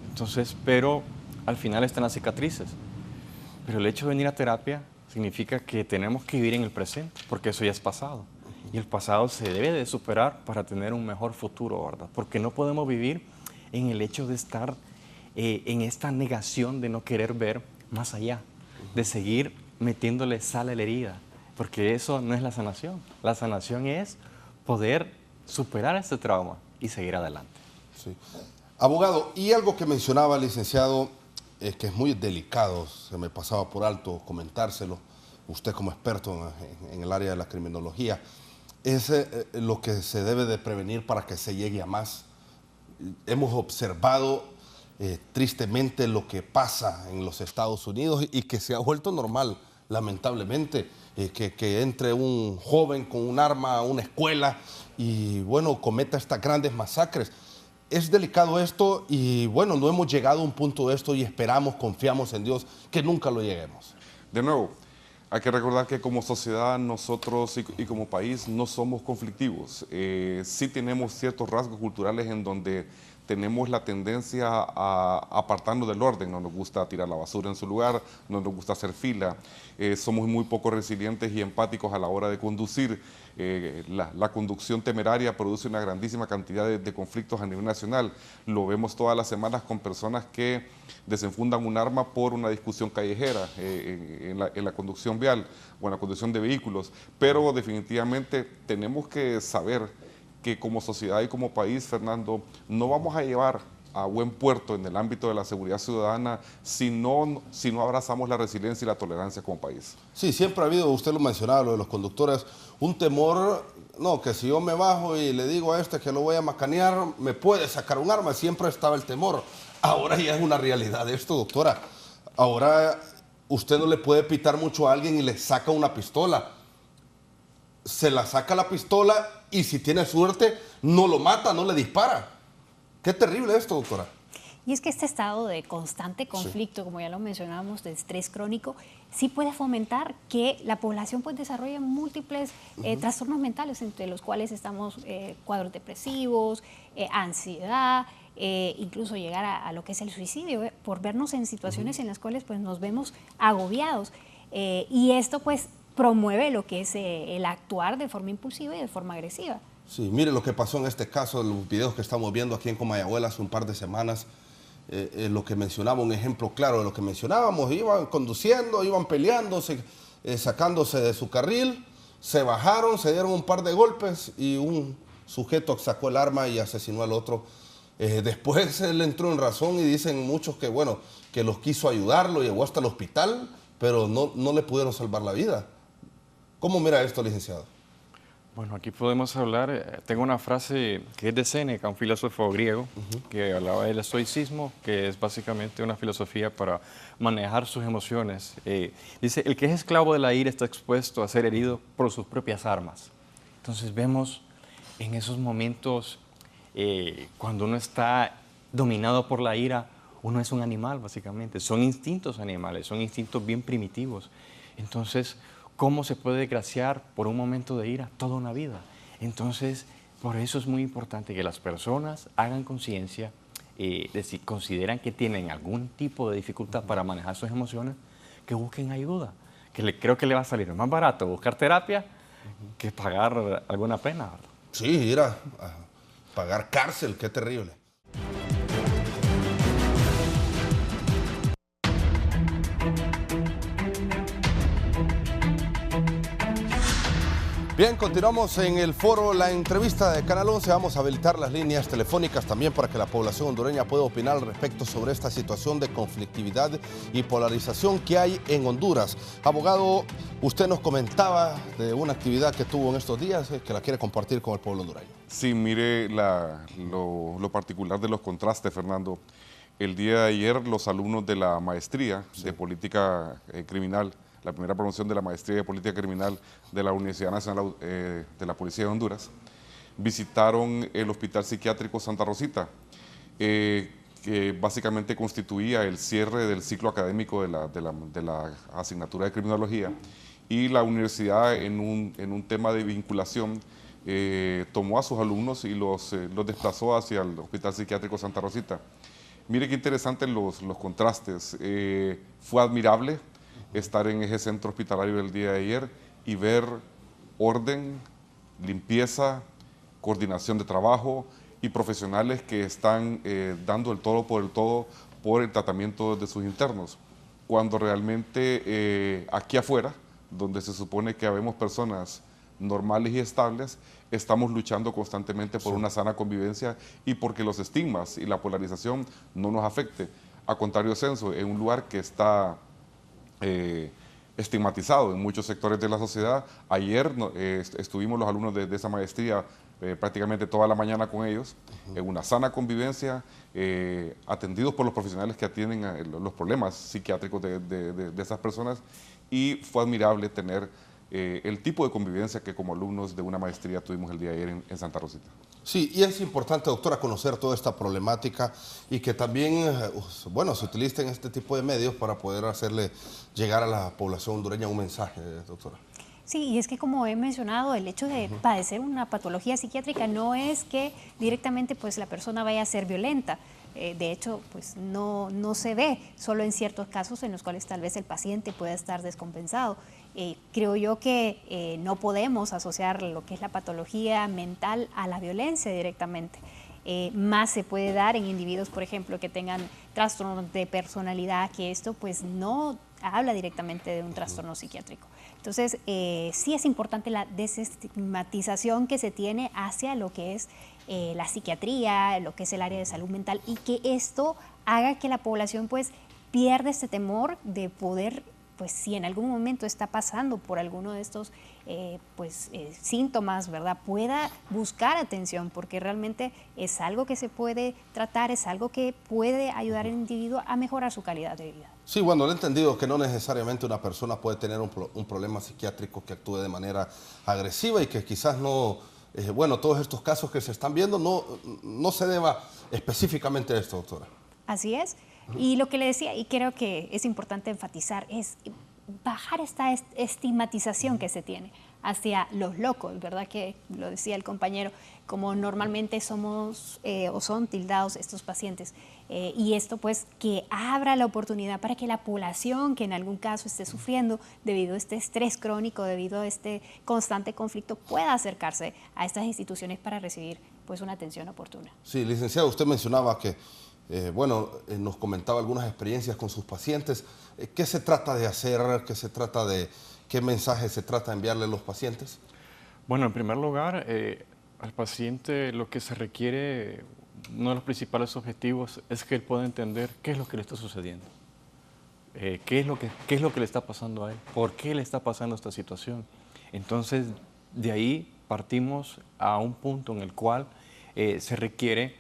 Entonces, pero al final están las cicatrices. Pero el hecho de venir a terapia significa que tenemos que vivir en el presente, porque eso ya es pasado. Y el pasado se debe de superar para tener un mejor futuro, ¿verdad? Porque no podemos vivir en el hecho de estar en esta negación de no querer ver más allá, de seguir metiéndole sal a la herida, porque eso no es la sanación. La sanación es poder superar este trauma y seguir adelante. Sí. Abogado, y algo que mencionaba el licenciado, que es muy delicado, se me pasaba por alto comentárselo, usted como experto en el área de la criminología, es lo que se debe de prevenir para que se llegue a más. Hemos observado tristemente lo que pasa en los Estados Unidos y que se ha vuelto normal, lamentablemente, que entre un joven con un arma a una escuela y bueno, cometa estas grandes masacres. Es delicado esto y bueno, no hemos llegado a un punto de esto y esperamos, confiamos en Dios que nunca lo lleguemos. De nuevo, hay que recordar que como sociedad nosotros y como país no somos conflictivos. Sí tenemos ciertos rasgos culturales en donde tenemos la tendencia a apartarnos del orden. No nos gusta tirar la basura en su lugar, no nos gusta hacer fila. Somos muy poco resilientes y empáticos a la hora de conducir. La conducción temeraria produce una grandísima cantidad de conflictos a nivel nacional. Lo vemos todas las semanas con personas que desenfundan un arma por una discusión callejera en la conducción vial o en la conducción de vehículos. Pero definitivamente tenemos que saber que como sociedad y como país, Fernando, no vamos a llevar a buen puerto en el ámbito de la seguridad ciudadana si no abrazamos la resiliencia y la tolerancia como país. Sí, siempre ha habido, usted lo mencionaba, lo de los conductores, un temor, no, que si yo me bajo y le digo a este que lo voy a macanear, me puede sacar un arma, siempre estaba el temor. Ahora ya es una realidad esto, doctora. Ahora usted no le puede pitar mucho a alguien y le saca una pistola. Se la saca la pistola y si tiene suerte no lo mata, no le dispara. Qué terrible esto, doctora. Y es que este estado de constante conflicto, como ya lo mencionábamos, de estrés crónico, sí puede fomentar que la población pues desarrolle múltiples trastornos mentales, entre los cuales estamos cuadros depresivos, ansiedad, incluso llegar a lo que es el suicidio, por vernos en situaciones en las cuales pues nos vemos agobiados. Y esto pues promueve lo que es el actuar de forma impulsiva y de forma agresiva. Sí, mire lo que pasó en este caso, los videos que estamos viendo aquí en Comayagüela hace un par de semanas. Lo que mencionaba, un ejemplo claro de lo que mencionábamos, iban conduciendo, iban peleándose, sacándose de su carril, se bajaron, se dieron un par de golpes y un sujeto sacó el arma y asesinó al otro. Después él entró en razón y dicen muchos que, bueno, que los quiso ayudar, lo llevó hasta el hospital, pero no le pudieron salvar la vida. ¿Cómo mira esto, licenciado? Bueno, aquí podemos hablar, tengo una frase que es de Séneca, un filósofo griego, que hablaba del estoicismo, que es básicamente una filosofía para manejar sus emociones. Dice, el que es esclavo de la ira está expuesto a ser herido por sus propias armas. Entonces vemos en esos momentos, cuando uno está dominado por la ira, uno es un animal básicamente, son instintos animales, son instintos bien primitivos. Entonces, ¿cómo se puede desgraciar por un momento de ira toda una vida? Entonces, por eso es muy importante que las personas hagan conciencia de si consideran que tienen algún tipo de dificultad para manejar sus emociones, que busquen ayuda. Creo que le va a salir más barato buscar terapia que pagar alguna pena, ¿verdad? Sí, ir a pagar cárcel, qué terrible. Bien, continuamos en el foro La Entrevista de Canal 11. Vamos a habilitar las líneas telefónicas también para que la población hondureña pueda opinar al respecto sobre esta situación de conflictividad y polarización que hay en Honduras. Abogado, usted nos comentaba de una actividad que tuvo en estos días que la quiere compartir con el pueblo hondureño. Sí, mire lo particular de los contrastes, Fernando. El día de ayer los alumnos de la maestría de política criminal, la primera promoción de la maestría de política criminal de la Universidad Nacional de la Policía de Honduras, visitaron el Hospital Psiquiátrico Santa Rosita, que básicamente constituía el cierre del ciclo académico de la asignatura de criminología, y la universidad en un tema de vinculación tomó a sus alumnos y los desplazó hacia el Hospital Psiquiátrico Santa Rosita. Mire qué interesantes los contrastes. Fue admirable estar en ese centro hospitalario el día de ayer y ver orden, limpieza, coordinación de trabajo y profesionales que están dando el todo por el tratamiento de sus internos. Cuando realmente aquí afuera, donde se supone que habemos personas normales y estables, estamos luchando constantemente por una sana convivencia y porque los estigmas y la polarización no nos afecte. A contrario censo, en un lugar que está estigmatizado en muchos sectores de la sociedad. Ayer estuvimos los alumnos de esa maestría prácticamente toda la mañana con ellos, en una sana convivencia, atendidos por los profesionales que atienden los problemas psiquiátricos de esas personas, y fue admirable tener el tipo de convivencia que como alumnos de una maestría tuvimos el día de ayer en Santa Rosita. Sí, y es importante, doctora, conocer toda esta problemática y que también, bueno, se utilicen este tipo de medios para poder hacerle llegar a la población hondureña un mensaje, doctora. Sí, y es que como he mencionado, el hecho de padecer una patología psiquiátrica no es que directamente pues la persona vaya a ser violenta. De hecho, pues no se ve, solo en ciertos casos en los cuales tal vez el paciente pueda estar descompensado. Creo yo que no podemos asociar lo que es la patología mental a la violencia directamente. Más se puede dar en individuos, por ejemplo, que tengan trastornos de personalidad, que esto pues no habla directamente de un trastorno psiquiátrico. Entonces, sí es importante la desestigmatización que se tiene hacia lo que es la psiquiatría, lo que es el área de salud mental, y que esto haga que la población pues pierda este temor de poder, pues si en algún momento está pasando por alguno de estos síntomas, ¿verdad?, pueda buscar atención, porque realmente es algo que se puede tratar, es algo que puede ayudar al individuo a mejorar su calidad de vida. Sí, bueno, lo he entendido que no necesariamente una persona puede tener un problema psiquiátrico que actúe de manera agresiva y que quizás no, bueno, todos estos casos que se están viendo no se deba específicamente a esto, doctora. Así es. Y lo que le decía, y creo que es importante enfatizar, es bajar esta estigmatización que se tiene hacia los locos, ¿verdad? Que lo decía el compañero, como normalmente somos o son tildados estos pacientes. Y esto pues que abra la oportunidad para que la población que en algún caso esté sufriendo debido a este estrés crónico, debido a este constante conflicto, pueda acercarse a estas instituciones para recibir pues una atención oportuna. Sí, licenciado, usted mencionaba que, nos comentaba algunas experiencias con sus pacientes. ¿Qué se trata de hacer? ¿Qué mensaje se trata de enviarle a los pacientes? Bueno, en primer lugar, al paciente lo que se requiere, uno de los principales objetivos es que él pueda entender qué es lo que le está sucediendo, qué es lo que le está pasando a él, por qué le está pasando esta situación. Entonces, de ahí partimos a un punto en el cual se requiere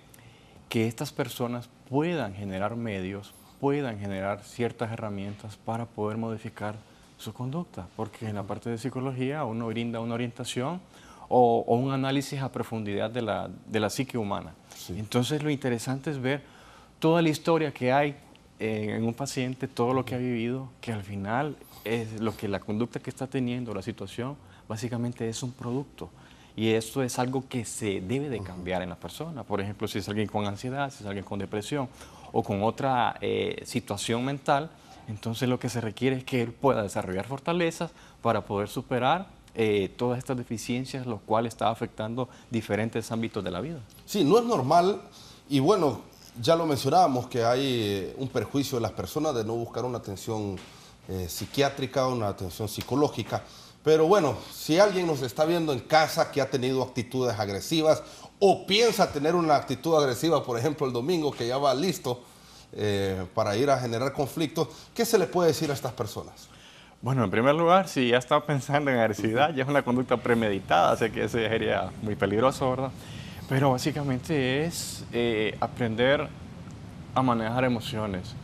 que estas personas puedan generar medios, puedan generar ciertas herramientas para poder modificar su conducta, porque en la parte de psicología uno brinda una orientación o un análisis a profundidad de la psique humana. Sí. Entonces lo interesante es ver toda la historia que hay en un paciente, todo lo que ha vivido, que al final es lo que la conducta que está teniendo, la situación, básicamente es un producto. Y esto es algo que se debe de cambiar en la persona. Por ejemplo, si es alguien con ansiedad, si es alguien con depresión o con otra situación mental, entonces lo que se requiere es que él pueda desarrollar fortalezas para poder superar todas estas deficiencias, lo cual está afectando diferentes ámbitos de la vida. Sí, no es normal, y bueno, ya lo mencionábamos, que hay un perjuicio de las personas de no buscar una atención psiquiátrica, una atención psicológica. Pero bueno, si alguien nos está viendo en casa que ha tenido actitudes agresivas o piensa tener una actitud agresiva, por ejemplo, el domingo, que ya va listo para ir a generar conflictos, ¿qué se le puede decir a estas personas? Bueno, en primer lugar, si ya está pensando en agresividad, ya es una conducta premeditada, así que eso ya sería muy peligroso, ¿verdad? Pero básicamente es aprender a manejar emociones.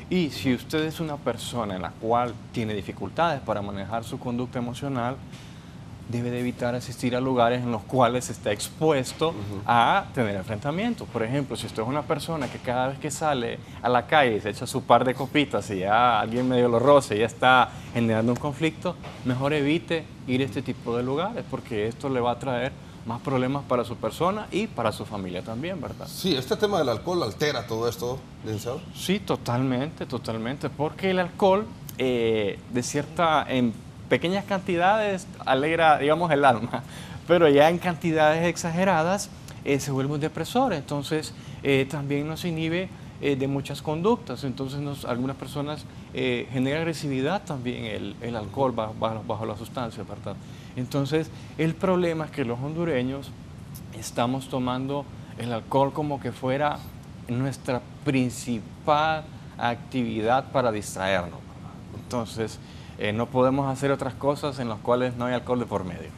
Y si usted es una persona en la cual tiene dificultades para manejar su conducta emocional, debe de evitar asistir a lugares en los cuales está expuesto a tener enfrentamientos. Por ejemplo, si usted es una persona que cada vez que sale a la calle se echa su par de copitas y ya alguien medio lo roce y ya está generando un conflicto, mejor evite ir a este tipo de lugares, porque esto le va a traer más problemas para su persona y para su familia también, ¿verdad? Sí, este tema del alcohol altera todo esto, licenciado. Sí, totalmente, porque el alcohol, en pequeñas cantidades, alegra, digamos, el alma, pero ya en cantidades exageradas se vuelve un depresor, entonces también nos inhibe de muchas conductas, entonces algunas personas genera agresividad también el alcohol bajo la sustancia, ¿verdad? Entonces, el problema es que los hondureños estamos tomando el alcohol como que fuera nuestra principal actividad para distraernos. Entonces, no podemos hacer otras cosas en las cuales no hay alcohol de por medio.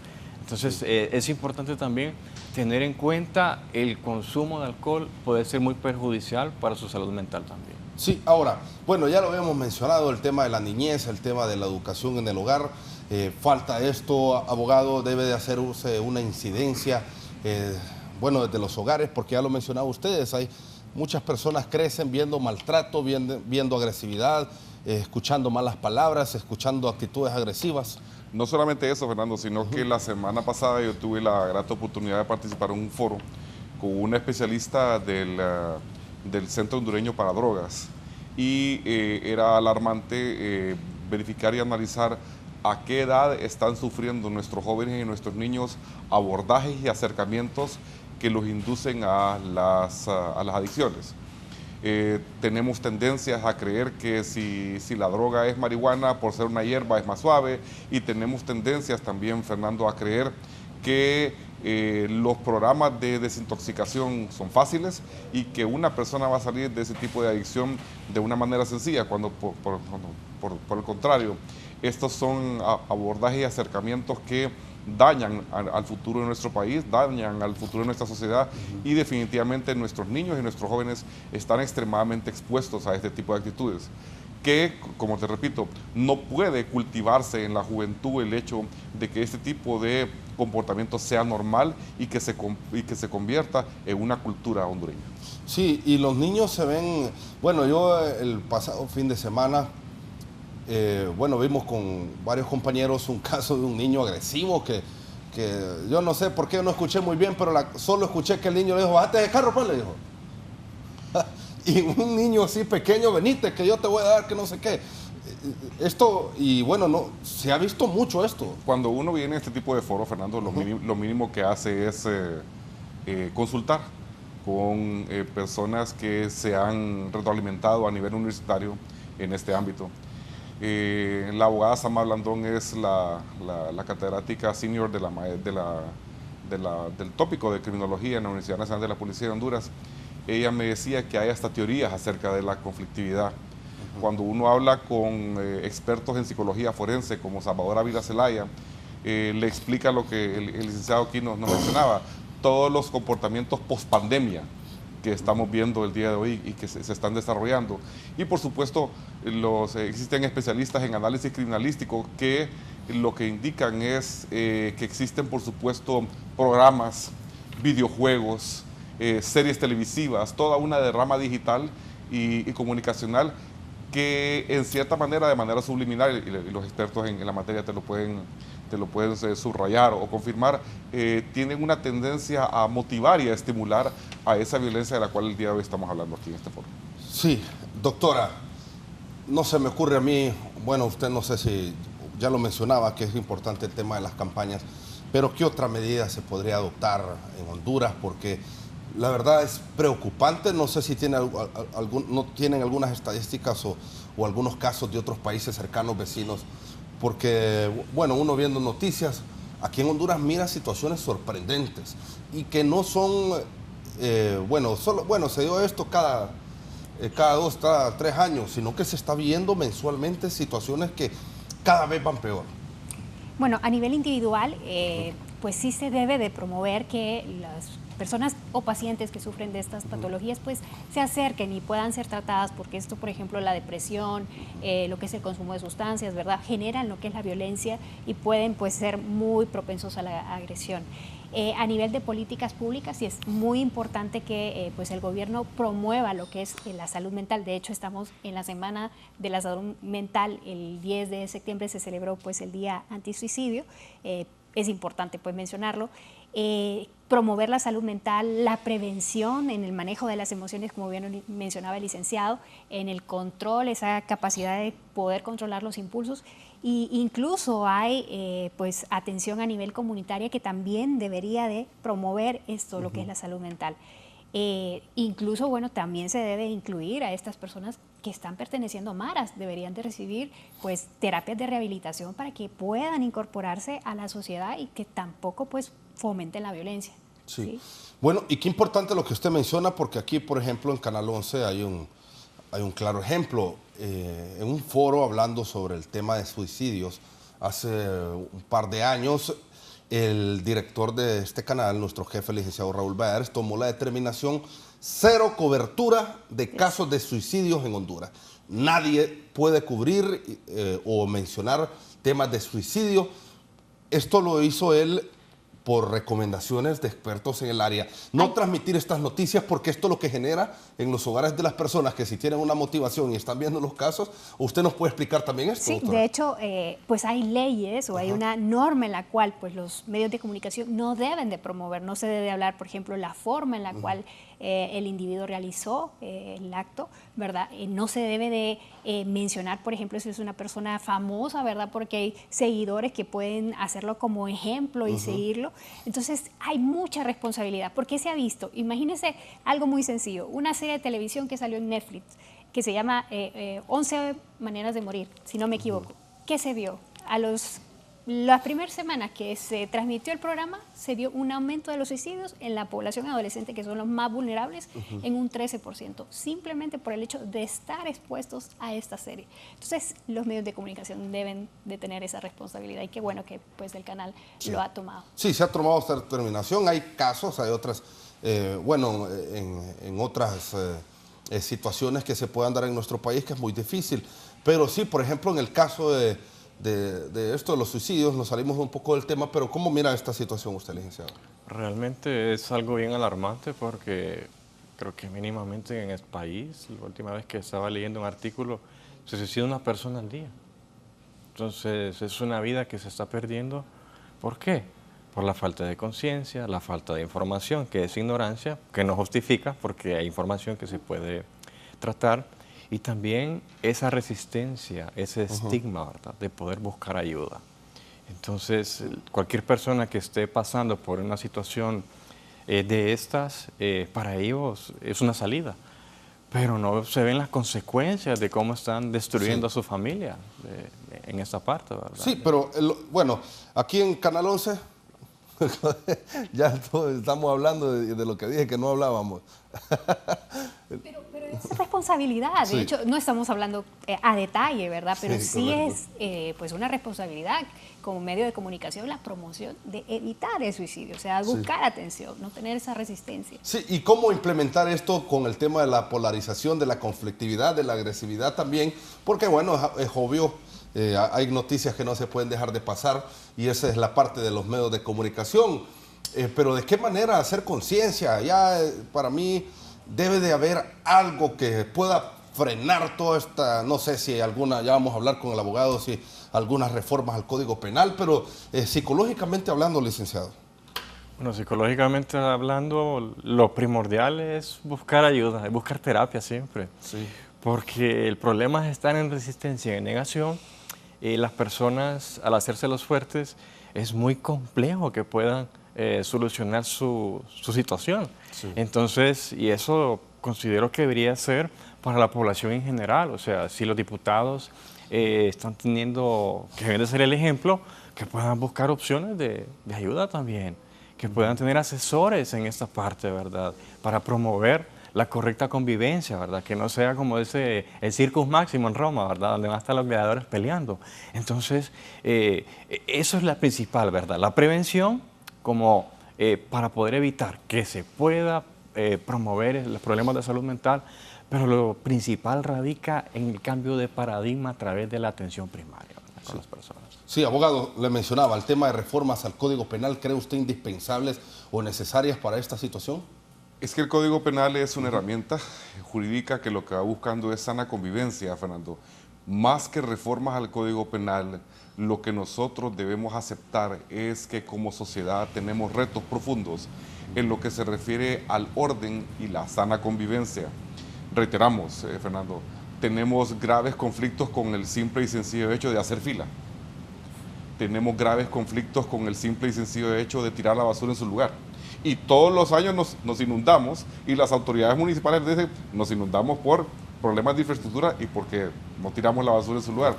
Entonces, es importante también tener en cuenta el consumo de alcohol puede ser muy perjudicial para su salud mental también. Sí, ahora, bueno, ya lo habíamos mencionado, el tema de la niñez, el tema de la educación en el hogar. Falta esto, abogado, debe de hacerse una incidencia, bueno, desde los hogares, porque ya lo mencionaba ustedes, hay muchas personas crecen viendo maltrato, viendo agresividad, escuchando malas palabras, escuchando actitudes agresivas. No solamente eso, Fernando, sino que la semana pasada yo tuve la grata oportunidad de participar en un foro con una especialista del Centro Hondureño para Drogas, y era alarmante verificar y analizar a qué edad están sufriendo nuestros jóvenes y nuestros niños abordajes y acercamientos que los inducen a las adicciones. Tenemos tendencias a creer que si la droga es marihuana, por ser una hierba es más suave, y tenemos tendencias también, Fernando, a creer que los programas de desintoxicación son fáciles y que una persona va a salir de ese tipo de adicción de una manera sencilla, cuando por el contrario, estos son abordajes y acercamientos que dañan al futuro de nuestro país, dañan al futuro de nuestra sociedad, y definitivamente nuestros niños y nuestros jóvenes están extremadamente expuestos a este tipo de actitudes. que, como te repito, no puede cultivarse en la juventud el hecho de que este tipo de comportamiento sea normal y que se convierta en una cultura hondureña. Sí, y los niños se ven, bueno, yo el pasado fin de semana, bueno, vimos con varios compañeros un caso de un niño agresivo que yo no sé por qué no escuché muy bien, pero solo escuché que el niño le dijo, bájate del carro, pues, le dijo. Y un niño así pequeño, venite, que yo te voy a dar, que no sé qué. Esto, y bueno, no, se ha visto mucho esto. Cuando uno viene a este tipo de foros, Fernando, lo mínimo que hace es consultar con personas que se han retroalimentado a nivel universitario en este ámbito. La abogada Sama Blandón es la catedrática senior del tópico de criminología en la Universidad Nacional de la Policía de Honduras. Ella me decía que hay hasta teorías acerca de la conflictividad. Cuando uno habla con expertos en psicología forense como Salvador Ávila Zelaya, le explica lo que el licenciado aquí nos mencionaba, todos los comportamientos post-pandemia que estamos viendo el día de hoy y que se están desarrollando. Y por supuesto, existen especialistas en análisis criminalístico que lo que indican es que existen, por supuesto, programas, videojuegos, series televisivas, toda una derrama digital y comunicacional que en cierta manera, de manera subliminal, y los expertos en la materia te lo pueden subrayar o confirmar, tienen una tendencia a motivar y a estimular a esa violencia de la cual el día de hoy estamos hablando aquí en este foro. Sí, doctora, no se me ocurre a mí, bueno, usted no sé si ya lo mencionaba, que es importante el tema de las campañas, pero ¿qué otra medida se podría adoptar en Honduras? Porque la verdad es preocupante, no sé si tienen algunas estadísticas o algunos casos de otros países cercanos, vecinos, porque, bueno, uno viendo noticias, aquí en Honduras mira situaciones sorprendentes y que no son, se dio esto cada 2, cada 3 años, sino que se está viendo mensualmente situaciones que cada vez van peor. Bueno, a nivel individual, pues sí se debe de promover que las personas o pacientes que sufren de estas patologías pues se acerquen y puedan ser tratadas, porque esto, por ejemplo, la depresión, lo que es el consumo de sustancias, ¿verdad?, generan lo que es la violencia y pueden pues ser muy propensos a la agresión. A nivel de políticas públicas sí es muy importante que pues el gobierno promueva lo que es la salud mental. De hecho, estamos en la Semana de la Salud Mental. El 10 de septiembre se celebró pues el Día Antisuicidio. Es importante pues mencionarlo. Promover la salud mental, la prevención en el manejo de las emociones, como bien mencionaba el licenciado, en el control, esa capacidad de poder controlar los impulsos. Y incluso hay pues atención a nivel comunitaria que también debería de promover esto, lo que es la salud mental. Incluso, bueno, también se debe incluir a estas personas que están perteneciendo a maras, deberían de recibir pues terapias de rehabilitación para que puedan incorporarse a la sociedad y que tampoco pues fomenten la violencia. Sí. ¿Sí? Bueno, y qué importante lo que usted menciona, porque aquí, por ejemplo, en Canal 11 hay un claro ejemplo. En un foro hablando sobre el tema de suicidios, hace un par de años, el director de este canal, nuestro jefe, el licenciado Raúl Baers, tomó la determinación: 0 cobertura de casos de suicidios en Honduras. Nadie puede cubrir o mencionar temas de suicidio. Esto lo hizo él por recomendaciones de expertos en el área. No transmitir estas noticias, porque esto lo que genera en los hogares de las personas que si tienen una motivación y están viendo los casos. ¿Usted nos puede explicar también esto, Sí, doctora? de hecho, pues hay leyes o hay una norma en la cual pues los medios de comunicación no deben de promover, no se debe hablar, por ejemplo, la forma en la cual el individuo realizó el acto, ¿verdad? No se debe de mencionar, por ejemplo, si es una persona famosa, ¿verdad? Porque hay seguidores que pueden hacerlo como ejemplo y seguirlo. Entonces, hay mucha responsabilidad, porque se ha visto, imagínense algo muy sencillo, una serie de televisión que salió en Netflix, que se llama 11 maneras de morir, si no me equivoco. ¿Qué se vio? Las primeras semanas que se transmitió el programa, se vio un aumento de los suicidios en la población adolescente, que son los más vulnerables, en un 13%, simplemente por el hecho de estar expuestos a esta serie. Entonces, los medios de comunicación deben de tener esa responsabilidad, y qué bueno que pues el canal lo ha tomado. Sí, se ha tomado esta determinación. Hay casos, hay otras, en otras situaciones que se puedan dar en nuestro país, que es muy difícil. Pero sí, por ejemplo, en el caso de esto de los suicidios, nos salimos un poco del tema, pero ¿cómo mira esta situación usted, licenciado? Realmente es algo bien alarmante porque creo que mínimamente en el país, la última vez que estaba leyendo un artículo, se suicida una persona al día. Entonces es una vida que se está perdiendo. ¿Por qué? Por la falta de conciencia, la falta de información, que es ignorancia, que no justifica porque hay información que se puede tratar, y también esa resistencia, ese estigma, ¿verdad?, de poder buscar ayuda. Entonces, cualquier persona que esté pasando por una situación de estas, para ellos es una salida, pero no se ven las consecuencias de cómo están destruyendo a su familia en esta parte, ¿verdad? Sí, pero bueno, aquí en Canal 11 ya estamos hablando de lo que dije que no hablábamos. Pero es responsabilidad, de hecho no estamos hablando a detalle, ¿verdad? Pero sí es pues una responsabilidad como medio de comunicación la promoción de evitar el suicidio, o sea, buscar atención, no tener esa resistencia. Sí, y cómo implementar esto con el tema de la polarización, de la conflictividad, de la agresividad también, porque bueno, es obvio, hay noticias que no se pueden dejar de pasar y esa es la parte de los medios de comunicación, pero ¿de qué manera hacer conciencia? Ya para mí debe de haber algo que pueda frenar toda esta, no sé si alguna, ya vamos a hablar con el abogado, si algunas reformas al Código Penal, pero psicológicamente hablando, licenciado. Bueno, psicológicamente hablando, lo primordial es buscar ayuda, es buscar terapia siempre. Sí. Porque el problema es estar en resistencia y en negación. Las personas, al hacerse los fuertes, es muy complejo que puedan solucionar su situación. Sí. Entonces, y eso considero que debería ser para la población en general. O sea, si los diputados están teniendo, que deben de ser el ejemplo, que puedan buscar opciones de ayuda también, que puedan tener asesores en esta parte, ¿verdad?, para promover la correcta convivencia, ¿verdad?, que no sea como el Circus Máximo en Roma, ¿verdad?, donde van a estar los gladiadores peleando. Entonces, eso es la principal, ¿verdad?, la prevención como para poder evitar que se pueda promover los problemas de salud mental, pero lo principal radica en el cambio de paradigma a través de la atención primaria, ¿verdad?, con las personas. Sí, abogado, le mencionaba el tema de reformas al Código Penal. ¿Cree usted indispensables o necesarias para esta situación? Es que el Código Penal es una herramienta jurídica que lo que va buscando es sana convivencia, Fernando. Más que reformas al Código Penal, lo que nosotros debemos aceptar es que como sociedad tenemos retos profundos en lo que se refiere al orden y la sana convivencia. Reiteramos, Fernando, tenemos graves conflictos con el simple y sencillo hecho de hacer fila. Tenemos graves conflictos con el simple y sencillo hecho de tirar la basura en su lugar. Y todos los años nos inundamos y las autoridades municipales dicen nos inundamos por problemas de infraestructura y porque no tiramos la basura en su lugar.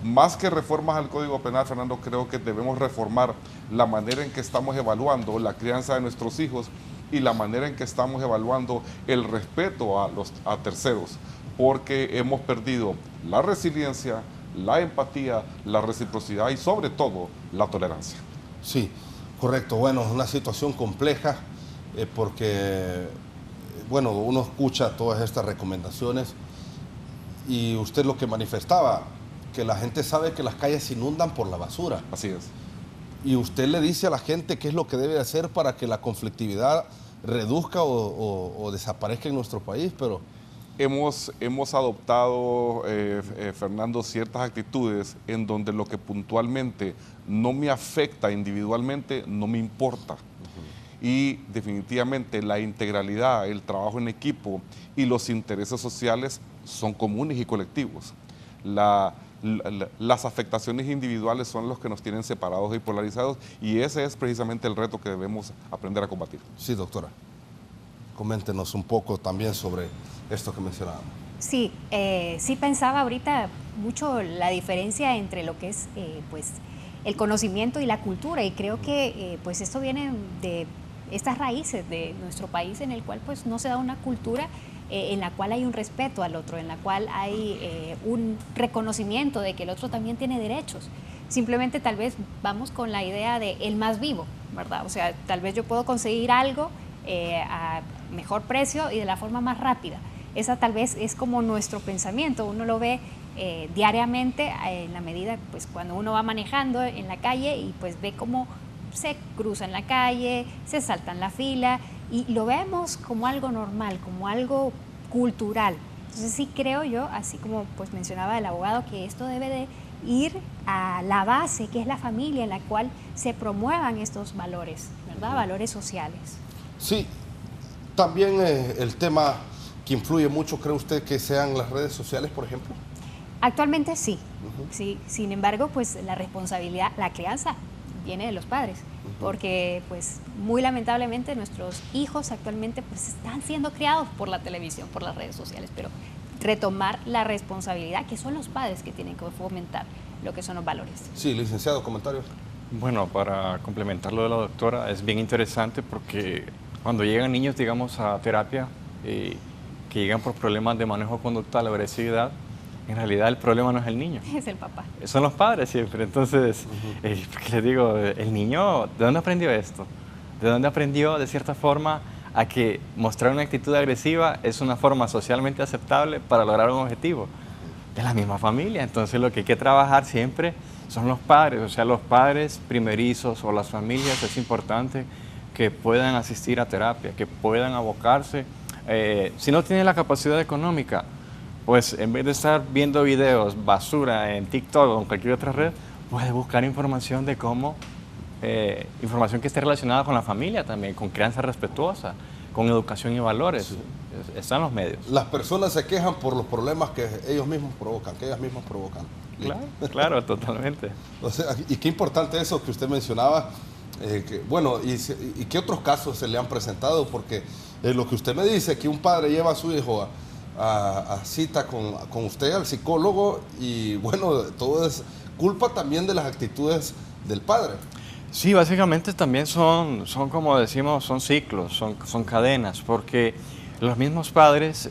Más que reformas al Código Penal, Fernando, creo que debemos reformar la manera en que estamos evaluando la crianza de nuestros hijos y la manera en que estamos evaluando el respeto a terceros, porque hemos perdido la resiliencia, la empatía, la reciprocidad y sobre todo la tolerancia. Sí, correcto. Bueno, es una situación compleja porque, bueno, uno escucha todas estas recomendaciones y usted lo que manifestaba, que la gente sabe que las calles se inundan por la basura. Así es. Y usted le dice a la gente qué es lo que debe hacer para que la conflictividad reduzca o desaparezca en nuestro país, pero... Hemos adoptado, Fernando, ciertas actitudes en donde lo que puntualmente no me afecta individualmente no me importa. Y definitivamente la integralidad, el trabajo en equipo y los intereses sociales son comunes y colectivos. Las afectaciones individuales son los que nos tienen separados y polarizados y ese es precisamente el reto que debemos aprender a combatir. Sí, doctora. Coméntenos un poco también sobre esto que mencionábamos. Sí, sí pensaba ahorita mucho la diferencia entre lo que es pues, el conocimiento y la cultura, y creo que pues esto viene de estas raíces de nuestro país en el cual pues no se da una cultura en la cual hay un respeto al otro, en la cual hay un reconocimiento de que el otro también tiene derechos. Simplemente tal vez vamos con la idea de el más vivo, ¿verdad? O sea, tal vez yo puedo conseguir algo a mejor precio y de la forma más rápida. Esa tal vez es como nuestro pensamiento, uno lo ve diariamente, en la medida, pues cuando uno va manejando en la calle y pues ve cómo se cruza en la calle, se salta en la fila y lo vemos como algo normal, como algo cultural. Entonces sí creo yo, así como pues mencionaba el abogado, que esto debe de ir a la base, que es la familia, en la cual se promuevan estos valores, ¿verdad? Valores sociales. Sí, también el tema que influye mucho, ¿cree usted que sean las redes sociales, por ejemplo? Actualmente sí, sí. Sin embargo, pues la responsabilidad, la crianza viene de los padres, porque pues muy lamentablemente nuestros hijos actualmente pues están siendo criados por la televisión, por las redes sociales, pero retomar la responsabilidad, que son los padres que tienen que fomentar lo que son los valores. Sí, licenciado, comentarios. Bueno, para complementar lo de la doctora, es bien interesante porque cuando llegan niños, digamos, a terapia, que llegan por problemas de manejo conductual o agresividad, en realidad el problema no es el niño. Es el papá. Son los padres siempre. Entonces, porque les digo, el niño, ¿de dónde aprendió esto? ¿De dónde aprendió, de cierta forma, a que mostrar una actitud agresiva es una forma socialmente aceptable para lograr un objetivo? De la misma familia. Entonces, lo que hay que trabajar siempre son los padres. O sea, los padres primerizos o las familias, es importante que puedan asistir a terapia, que puedan abocarse. Si no tienen la capacidad económica, pues en vez de estar viendo videos basura en TikTok o en cualquier otra red, puede buscar información de cómo, información que esté relacionada con la familia también, con crianza respetuosa, con educación y valores. Sí. Están los medios. Las personas se quejan por los problemas que ellos mismos provocan, que ellas mismas provocan. Claro, claro, totalmente. O sea, y qué importante eso que usted mencionaba. Bueno, y qué otros casos se le han presentado, porque lo que usted me dice, que un padre lleva a su hijo a cita con usted, al psicólogo, y bueno, todo es culpa también de las actitudes del padre. Sí, básicamente también son como decimos, son ciclos, son cadenas, porque los mismos padres,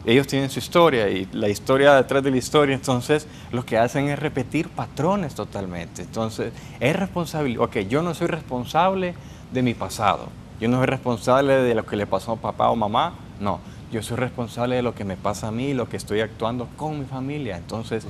ellos tienen su historia y la historia detrás de la historia, entonces lo que hacen es repetir patrones totalmente. Entonces, es responsabilidad, ok, yo no soy responsable de mi pasado, yo no soy responsable de lo que le pasó a papá o mamá, no. Yo soy responsable de lo que me pasa a mí, lo que estoy actuando con mi familia. Entonces,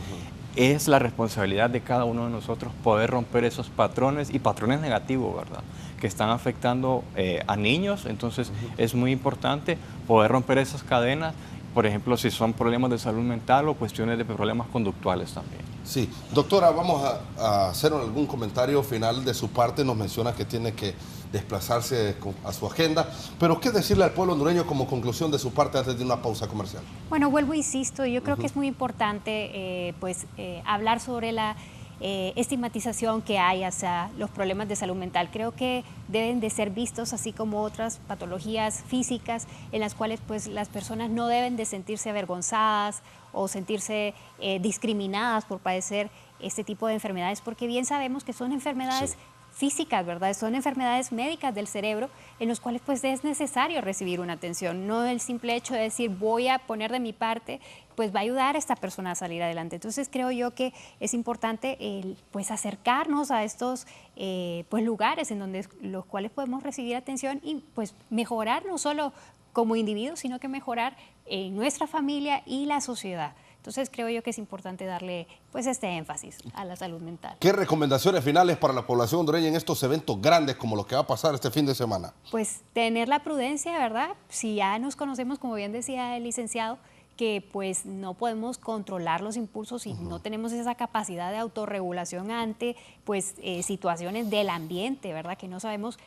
es la responsabilidad de cada uno de nosotros poder romper esos patrones y patrones negativos, ¿verdad? Que están afectando a niños. Entonces, es muy importante poder romper esas cadenas. Por ejemplo, si son problemas de salud mental o cuestiones de problemas conductuales también. Sí. Doctora, vamos a hacer algún comentario final de su parte. Nos menciona que tiene que desplazarse a su agenda, pero ¿qué decirle al pueblo hondureño como conclusión de su parte antes de una pausa comercial? Bueno, vuelvo e insisto, yo creo que es muy importante hablar sobre la estigmatización que hay hacia los problemas de salud mental. Creo que deben de ser vistos así como otras patologías físicas en las cuales pues las personas no deben de sentirse avergonzadas o sentirse discriminadas por padecer este tipo de enfermedades, porque bien sabemos que son enfermedades físicas, ¿verdad? Son enfermedades médicas del cerebro en los cuales pues es necesario recibir una atención, no el simple hecho de decir voy a poner de mi parte, pues va a ayudar a esta persona a salir adelante. Entonces creo yo que es importante pues acercarnos a estos pues lugares en donde los cuales podemos recibir atención y pues mejorar no solo como individuos, sino que mejorar en nuestra familia y la sociedad. Entonces creo yo que es importante darle pues este énfasis a la salud mental. ¿Qué recomendaciones finales para la población hondureña en estos eventos grandes como lo que va a pasar este fin de semana? Pues tener la prudencia, ¿verdad? Si ya nos conocemos, como bien decía el licenciado, que pues no podemos controlar los impulsos y no tenemos esa capacidad de autorregulación ante pues situaciones del ambiente, ¿verdad? Que no sabemos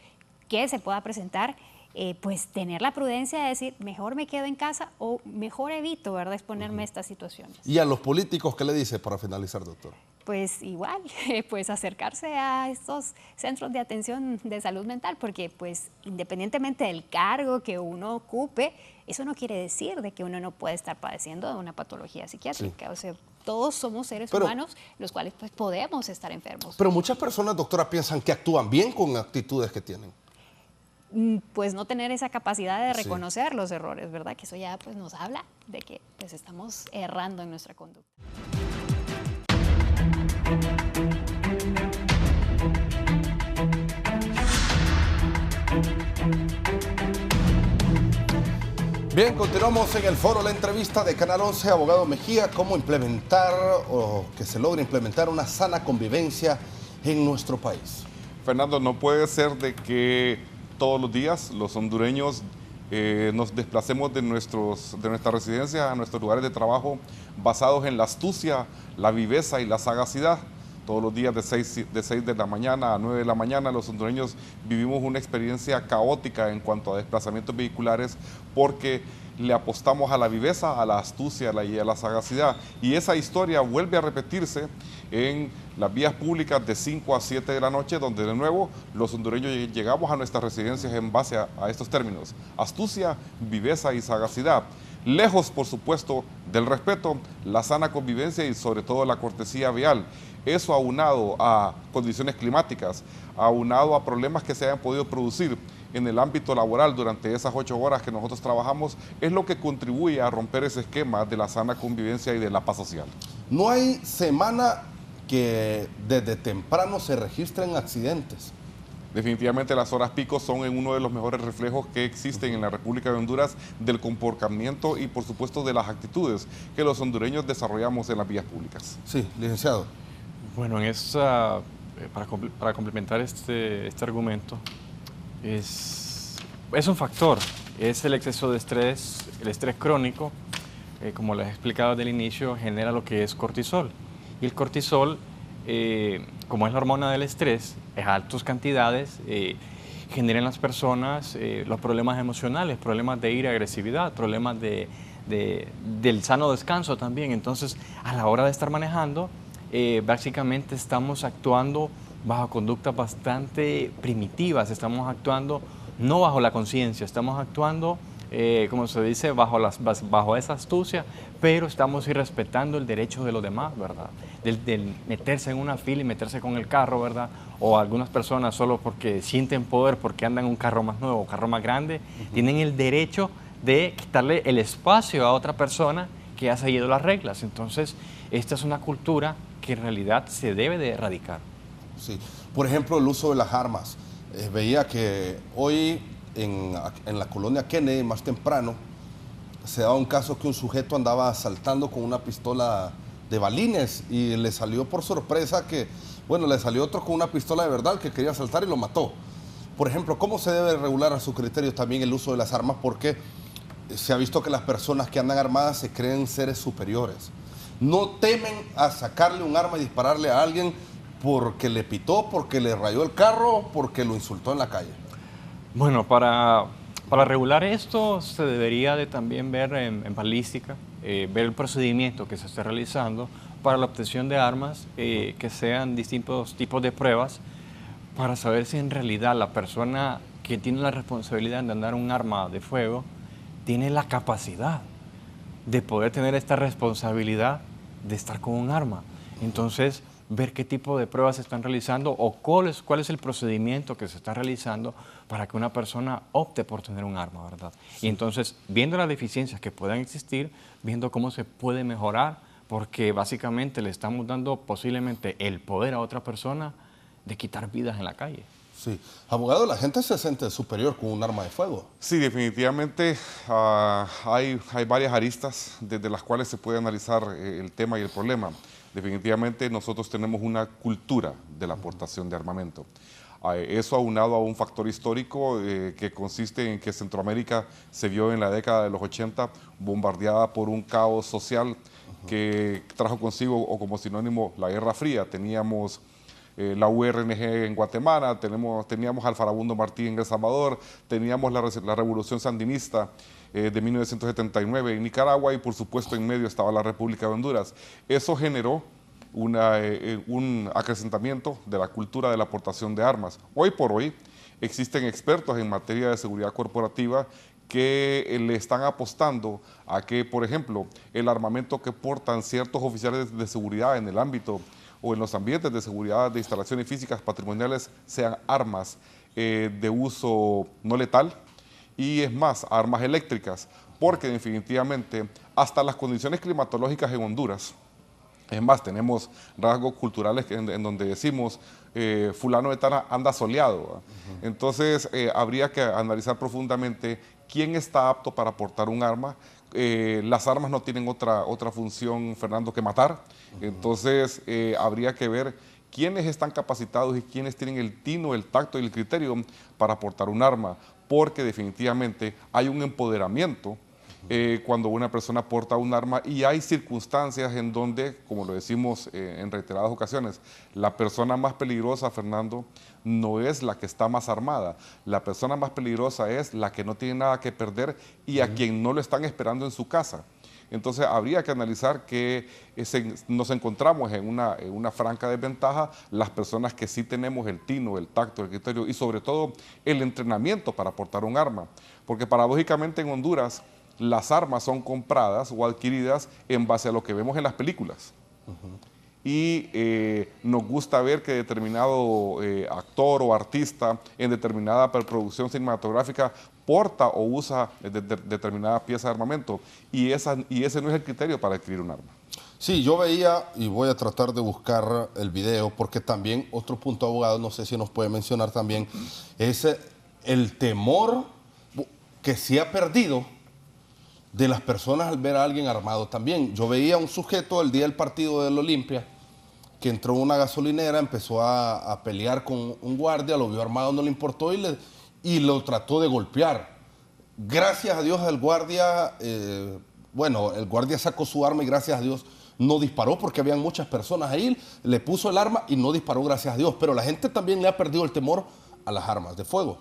qué se pueda presentar. Pues tener la prudencia de decir, mejor me quedo en casa o mejor evito, ¿verdad?, exponerme a estas situaciones. ¿Y a los políticos qué le dice para finalizar, doctor? Pues igual, pues acercarse a estos centros de atención de salud mental, porque pues independientemente del cargo que uno ocupe, eso no quiere decir de que uno no puede estar padeciendo de una patología psiquiátrica. Sí. O sea, todos somos seres humanos, los cuales pues podemos estar enfermos. Pero muchas personas, doctora, piensan que actúan bien con actitudes que tienen. Pues no tener esa capacidad de reconocer los errores, ¿verdad? Que eso ya pues nos habla de que pues estamos errando en nuestra conducta. Bien, continuamos en el foro, la entrevista de Canal 11, abogado Mejía, cómo implementar o que se logre implementar una sana convivencia en nuestro país. Fernando, no puede ser de que todos los días los hondureños nos desplacemos de nuestra residencia a nuestros lugares de trabajo basados en la astucia, la viveza y la sagacidad. Todos los días de 6 de la mañana a 9 de la mañana los hondureños vivimos una experiencia caótica en cuanto a desplazamientos vehiculares porque le apostamos a la viveza, a la astucia y a la sagacidad. Y esa historia vuelve a repetirse en las vías públicas de 5 a 7 de la noche, donde de nuevo los hondureños llegamos a nuestras residencias en base a estos términos: astucia, viveza y sagacidad. Lejos, por supuesto, del respeto, la sana convivencia y sobre todo la cortesía vial. Eso aunado a condiciones climáticas, aunado a problemas que se hayan podido producir en el ámbito laboral durante esas 8 horas que nosotros trabajamos, es lo que contribuye a romper ese esquema de la sana convivencia y de la paz social. No hay semana que desde temprano se registren accidentes. Definitivamente las horas pico son uno de los mejores reflejos que existen en la República de Honduras del comportamiento y por supuesto de las actitudes que los hondureños desarrollamos en las vías públicas. Sí, licenciado. Bueno, para complementar este argumento, es un factor, es el exceso de estrés, el estrés crónico, como les he explicado desde el inicio, genera lo que es cortisol. Y el cortisol, como es la hormona del estrés, en altas cantidades, genera en las personas los problemas emocionales, problemas de ira, agresividad, problemas del sano descanso también. Entonces, a la hora de estar manejando, básicamente estamos actuando bajo conductas bastante primitivas, estamos actuando no bajo la conciencia, estamos actuando, como se dice, bajo esa astucia, pero estamos irrespetando el derecho de los demás, ¿verdad? Del meterse en una fila y meterse con el carro, ¿verdad? O algunas personas solo porque sienten poder, porque andan en un carro más nuevo, un carro más grande, tienen el derecho de quitarle el espacio a otra persona que ha seguido las reglas. Entonces, esta es una cultura que en realidad se debe de erradicar. Sí. Por ejemplo, el uso de las armas. Veía que hoy en la colonia Kennedy, más temprano, se daba un caso que un sujeto andaba asaltando con una pistola de balines y le salió por sorpresa que, bueno, le salió otro con una pistola de verdad que quería asaltar y lo mató. Por ejemplo, ¿cómo se debe regular a su criterio también el uso de las armas? Porque se ha visto que las personas que andan armadas se creen seres superiores. No temen a sacarle un arma y dispararle a alguien porque le pitó, porque le rayó el carro, porque lo insultó en la calle. Bueno, para regular esto se debería de también ver en balística, ver el procedimiento que se está realizando para la obtención de armas, que sean distintos tipos de pruebas para saber si en realidad la persona que tiene la responsabilidad de andar un arma de fuego tiene la capacidad de poder tener esta responsabilidad de estar con un arma. Entonces, ver qué tipo de pruebas se están realizando o cuál es el procedimiento que se está realizando para que una persona opte por tener un arma, ¿verdad? Sí. Y entonces, viendo las deficiencias que puedan existir, viendo cómo se puede mejorar, porque básicamente le estamos dando posiblemente el poder a otra persona de quitar vidas en la calle. Sí. Abogado, la gente se siente superior con un arma de fuego. Sí, definitivamente hay varias aristas desde las cuales se puede analizar el tema y el problema. Definitivamente nosotros tenemos una cultura de la aportación de armamento. Eso aunado a un factor histórico que consiste en que Centroamérica se vio en la década de los 80 bombardeada por un caos social que trajo consigo o como sinónimo la Guerra Fría. Teníamos la URNG en Guatemala, teníamos al Farabundo Martí en El Salvador, teníamos la Revolución Sandinista de 1979 en Nicaragua y por supuesto en medio estaba la República de Honduras. Eso generó un acrecentamiento de la cultura de la aportación de armas. Hoy por hoy existen expertos en materia de seguridad corporativa que le están apostando a que, por ejemplo, el armamento que portan ciertos oficiales de seguridad en el ámbito o en los ambientes de seguridad de instalaciones físicas patrimoniales sean armas de uso no letal y es más, armas eléctricas, porque definitivamente hasta las condiciones climatológicas en Honduras, es más, tenemos rasgos culturales en donde decimos fulano de tal anda soleado. Entonces habría que analizar profundamente quién está apto para portar un arma. Las armas no tienen otra función, Fernando, que matar. Entonces, habría que ver quiénes están capacitados y quiénes tienen el tino, el tacto y el criterio para portar un arma, porque definitivamente hay un empoderamiento cuando una persona porta un arma, y hay circunstancias en donde, como lo decimos en reiteradas ocasiones, la persona más peligrosa, Fernando, no es la que está más armada. La persona más peligrosa es la que no tiene nada que perder y a quien no lo están esperando en su casa. Entonces habría que analizar que nos encontramos en una franca desventaja las personas que sí tenemos el tino, el tacto, el criterio y sobre todo el entrenamiento para portar un arma. Porque paradójicamente en Honduras las armas son compradas o adquiridas en base a lo que vemos en las películas. Y nos gusta ver que determinado actor o artista en determinada producción cinematográfica porta o usa determinada pieza de armamento, y ese no es el criterio para adquirir un arma. Sí, yo veía, y voy a tratar de buscar el video, porque también otro punto, abogado, no sé si nos puede mencionar también, es el temor que se ha perdido de las personas al ver a alguien armado también. Yo veía un sujeto el día del partido del Olimpia que entró a una gasolinera, empezó a pelear con un guardia, lo vio armado, no le importó y lo trató de golpear. Gracias a Dios el guardia, el guardia sacó su arma y gracias a Dios no disparó, porque habían muchas personas ahí, le puso el arma y no disparó, gracias a Dios. Pero la gente también le ha perdido el temor a las armas de fuego.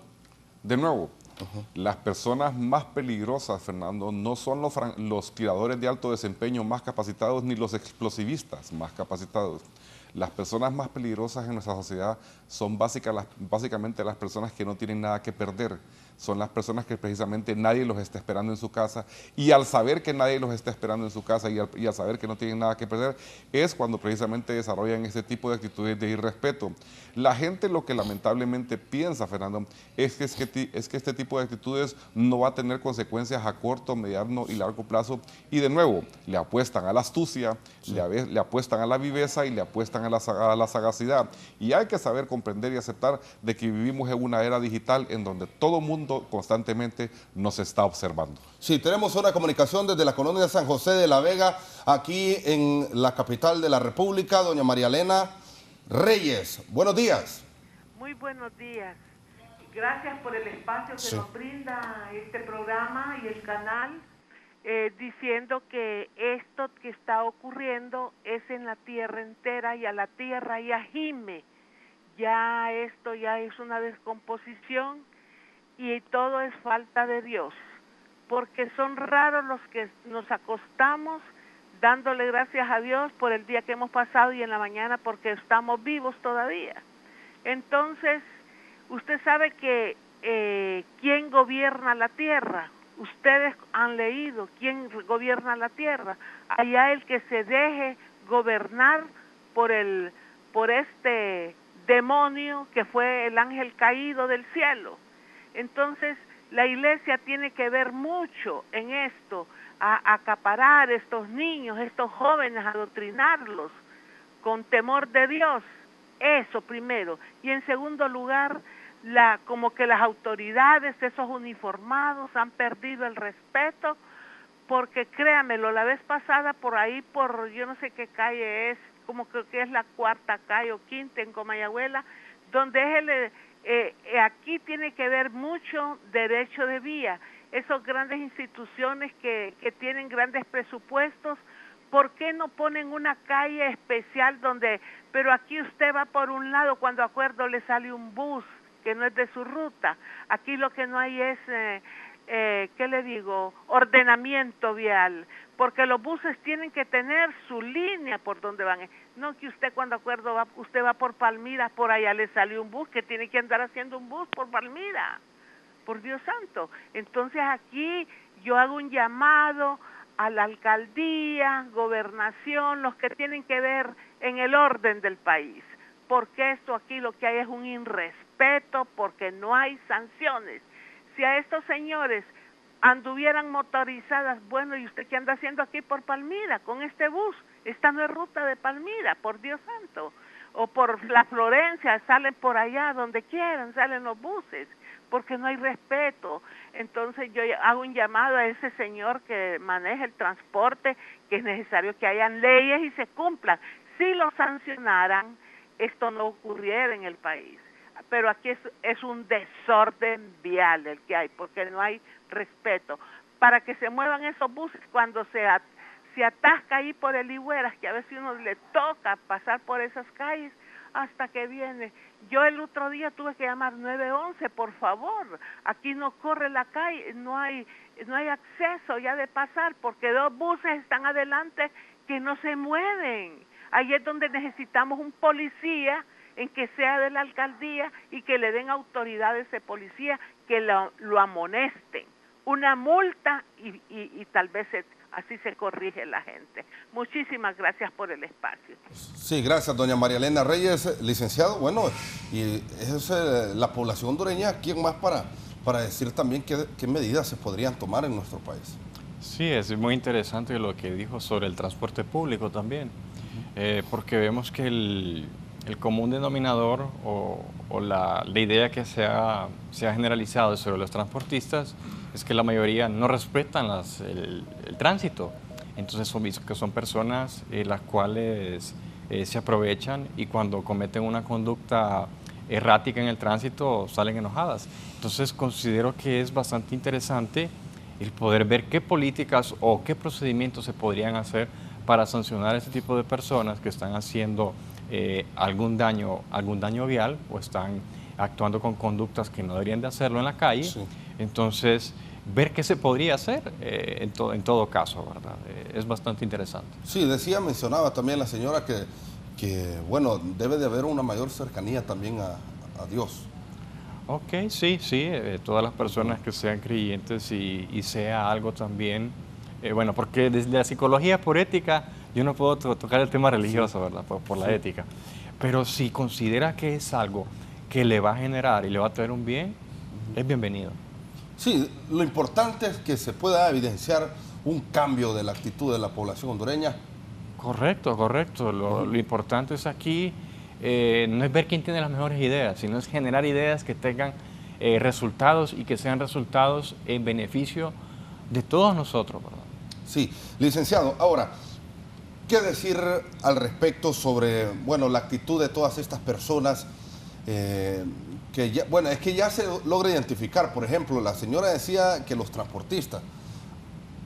De nuevo, las personas más peligrosas, Fernando, no son los tiradores de alto desempeño más capacitados ni los explosivistas más capacitados. Las personas más peligrosas en nuestra sociedad son básicamente las personas que no tienen nada que perder. Son las personas que precisamente nadie los está esperando en su casa, y al saber que nadie los está esperando en su casa y al saber que no tienen nada que perder, es cuando precisamente desarrollan este tipo de actitudes de irrespeto. La gente lo que lamentablemente piensa, Fernando, es que este tipo de actitudes no va a tener consecuencias a corto, mediano y largo plazo, y de nuevo, le apuestan a la astucia, sí, le apuestan a la viveza y le apuestan a la sagacidad. Y hay que saber comprender y aceptar de que vivimos en una era digital en donde todo mundo constantemente nos está observando. Sí, tenemos una comunicación desde la colonia de San José de la Vega, aquí en la capital de la República, doña María Elena Reyes. Buenos días. Muy buenos días. Gracias por el espacio que nos brinda este programa y el canal, diciendo que esto que está ocurriendo es en la tierra entera, y a la tierra ya gime. Ya esto ya es una descomposición y todo es falta de Dios, porque son raros los que nos acostamos dándole gracias a Dios por el día que hemos pasado y en la mañana porque estamos vivos todavía. Entonces, usted sabe que ¿quién gobierna la tierra? Ustedes han leído quién gobierna la tierra. Allá el que se deje gobernar por este demonio que fue el ángel caído del cielo. Entonces, la iglesia tiene que ver mucho en esto, a acaparar estos niños, estos jóvenes, adoctrinarlos con temor de Dios. Eso primero. Y en segundo lugar, como que las autoridades, esos uniformados, han perdido el respeto, porque créamelo, la vez pasada por ahí, por yo no sé qué calle es, como creo que es la cuarta calle o quinta en Comayagüela, donde aquí tiene que ver mucho derecho de vía. Esas grandes instituciones que tienen grandes presupuestos, ¿por qué no ponen una calle especial pero aquí usted va por un lado, cuando acuerdo le sale un bus que no es de su ruta? Aquí lo que no hay es, ¿qué le digo?, ordenamiento vial, porque los buses tienen que tener su línea por donde van. No que usted cuando acuerdo usted va por Palmira, por allá le sale un bus que tiene que andar haciendo un bus por Palmira, por Dios santo. Entonces aquí yo hago un llamado a la alcaldía, gobernación, los que tienen que ver en el orden del país, porque esto aquí lo que hay es un irrespeto, porque no hay sanciones. Si a estos señores anduvieran motorizadas, bueno, ¿y usted qué anda haciendo aquí por Palmira con este bus? Esta no es ruta de Palmira, por Dios santo. o por la Florencia, salen por allá, donde quieran, salen los buses, porque no hay respeto. Entonces yo hago un llamado a ese señor que maneja el transporte, que es necesario que hayan leyes y se cumplan. Si lo sancionaran, esto no ocurriera en el país. Pero aquí es un desorden vial el que hay, porque no hay respeto. Para que se muevan esos buses cuando se atasca ahí por el Higueras, que a veces uno le toca pasar por esas calles hasta que viene. Yo el otro día tuve que llamar 911, por favor, aquí no corre la calle, no hay acceso ya de pasar, porque 2 buses están adelante que no se mueven. Ahí es donde necesitamos un policía, en que sea de la alcaldía, y que le den autoridad a ese policía, que lo amonesten. Una multa y tal vez así se corrige la gente. Muchísimas gracias por el espacio. Sí, gracias, doña María Elena Reyes, licenciado. Bueno, y es la población hondureña, ¿quién más para decir también qué medidas se podrían tomar en nuestro país? Sí, es muy interesante lo que dijo sobre el transporte público también, porque vemos que el común denominador o la idea que se ha generalizado sobre los transportistas es que la mayoría no respetan el tránsito. Entonces son personas las cuales se aprovechan y cuando cometen una conducta errática en el tránsito salen enojadas. Entonces considero que es bastante interesante el poder ver qué políticas o qué procedimientos se podrían hacer para sancionar a este tipo de personas que están haciendo algún daño vial o están actuando con conductas que no deberían de hacerlo en la calle. Sí. Entonces, ver qué se podría hacer en todo caso, ¿verdad? Es bastante interesante. Sí, mencionaba también la señora que bueno, debe de haber una mayor cercanía también a Dios. Ok, sí, todas las personas que sean creyentes y sea algo también, bueno, porque desde la psicología por ética, yo no puedo tocar el tema religioso, ¿verdad? Por la ética. Pero si considera que es algo que le va a generar y le va a traer un bien, es bienvenido. Sí, lo importante es que se pueda evidenciar un cambio de la actitud de la población hondureña. Correcto. Lo importante es aquí, no es ver quién tiene las mejores ideas, sino es generar ideas que tengan resultados y que sean resultados en beneficio de todos nosotros, ¿verdad? Sí, licenciado, ahora, ¿qué decir al respecto sobre, bueno, la actitud de todas estas personas que ya, bueno, es que ya se logra identificar? Por ejemplo, la señora decía que los transportistas,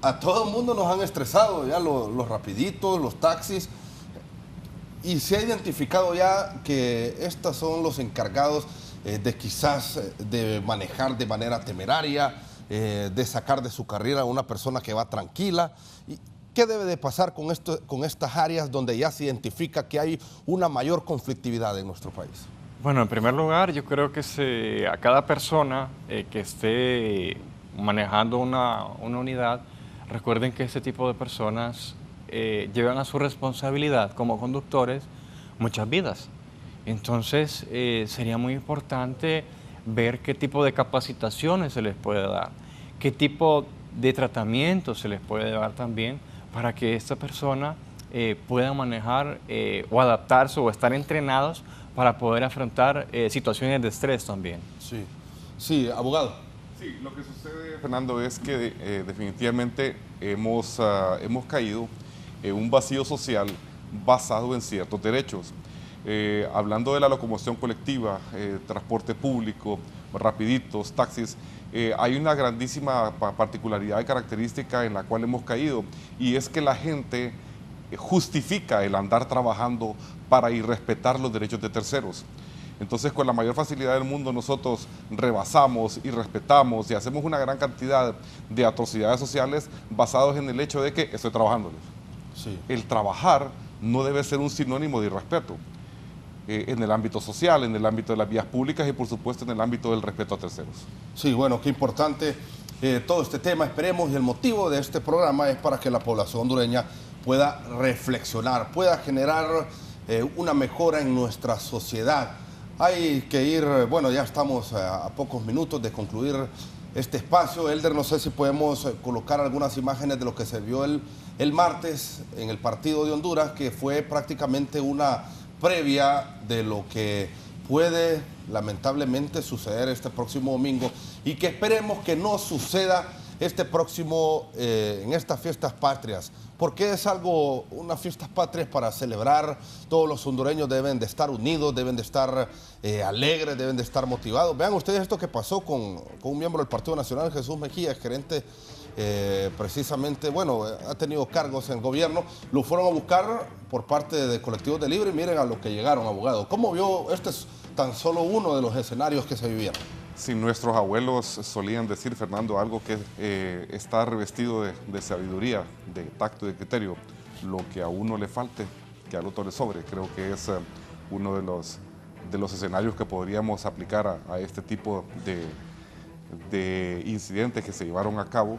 a todo el mundo nos han estresado ya los rapiditos, los taxis, y se ha identificado ya que estos son los encargados de quizás de manejar de manera temeraria, de sacar de su carrera a una persona que va tranquila. ¿Qué debe de pasar con estas áreas donde ya se identifica que hay una mayor conflictividad en nuestro país? Bueno, en primer lugar, yo creo que a cada persona que esté manejando una unidad, recuerden que este tipo de personas llevan a su responsabilidad como conductores muchas vidas. Entonces, sería muy importante ver qué tipo de capacitaciones se les puede dar, qué tipo de tratamiento se les puede dar también para que esta persona pueda manejar o adaptarse o estar entrenados para poder afrontar situaciones de estrés también. Sí, abogado. Sí, lo que sucede, Fernando, es que definitivamente hemos caído en un vacío social basado en ciertos derechos. Hablando de la locomoción colectiva, transporte público, rapiditos, taxis, hay una grandísima particularidad y característica en la cual hemos caído, y es que la gente justifica el andar trabajando para irrespetar los derechos de terceros. Entonces, con la mayor facilidad del mundo, nosotros rebasamos, irrespetamos y hacemos una gran cantidad de atrocidades sociales basados en el hecho de que estoy trabajándoles. Sí. El trabajar no debe ser un sinónimo de irrespeto en el ámbito social, en el ámbito de las vías públicas y, por supuesto, en el ámbito del respeto a terceros. Sí, bueno, qué importante todo este tema, esperemos, y el motivo de este programa es para que la población hondureña pueda reflexionar, pueda generar una mejora en nuestra sociedad. Hay que ir, bueno, ya estamos a pocos minutos de concluir este espacio. Elder, no sé si podemos colocar algunas imágenes de lo que se vio el martes en el partido de Honduras, que fue prácticamente una previa de lo que puede lamentablemente suceder este próximo domingo y que esperemos que no suceda este próximo, en estas fiestas patrias, porque es unas fiestas patrias para celebrar. Todos los hondureños deben de estar unidos, deben de estar alegres, deben de estar motivados. Vean ustedes esto que pasó con un miembro del Partido Nacional, Jesús Mejía, gerente precisamente, bueno, ha tenido cargos en el gobierno. Lo fueron a buscar por parte de colectivos de Libre y miren a lo que llegaron, abogado. ¿Cómo vio? Este es tan solo uno de los escenarios que se vivieron. Sí, nuestros abuelos solían decir, Fernando, algo que está revestido de sabiduría, de tacto y de criterio. Lo que a uno le falte, que al otro le sobre. Creo que es uno de los escenarios que podríamos aplicar a este tipo de incidentes que se llevaron a cabo.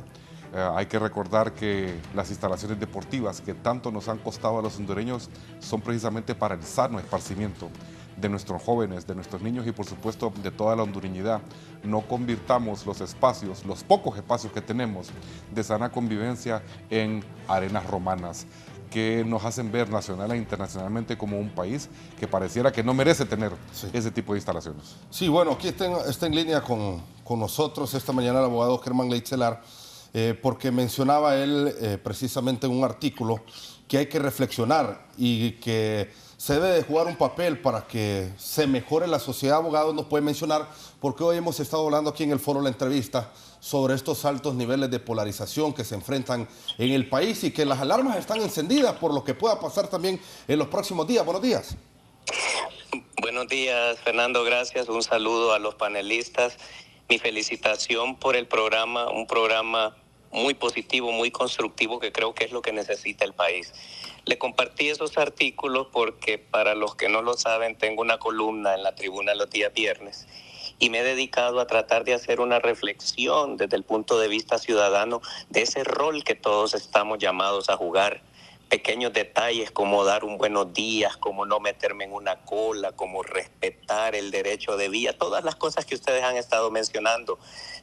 Hay que recordar que las instalaciones deportivas que tanto nos han costado a los hondureños son precisamente para el sano esparcimiento de nuestros jóvenes, de nuestros niños y por supuesto de toda la hondureñidad. No convirtamos los espacios, los pocos espacios que tenemos de sana convivencia en arenas romanas que nos hacen ver nacional e internacionalmente como un país que pareciera que no merece tener ese tipo de instalaciones. Sí, bueno, aquí está en línea con nosotros esta mañana el abogado Germán Leitzelar, porque mencionaba él precisamente en un artículo que hay que reflexionar y que se debe de jugar un papel para que se mejore la sociedad. Abogado, nos puede mencionar, porque hoy hemos estado hablando aquí en el foro La Entrevista sobre estos altos niveles de polarización que se enfrentan en el país y que las alarmas están encendidas por lo que pueda pasar también en los próximos días. Buenos días. Buenos días, Fernando, gracias. Un saludo a los panelistas. Mi felicitación por el programa, un programa muy positivo, muy constructivo, que creo que es lo que necesita el país. Le compartí esos artículos porque, para los que no lo saben, tengo una columna en la tribuna los días viernes y me he dedicado a tratar de hacer una reflexión desde el punto de vista ciudadano de ese rol que todos estamos llamados a jugar. Pequeños detalles como dar un buenos días, como no meterme en una cola, como respetar el derecho de vía, todas las cosas que ustedes han estado mencionando.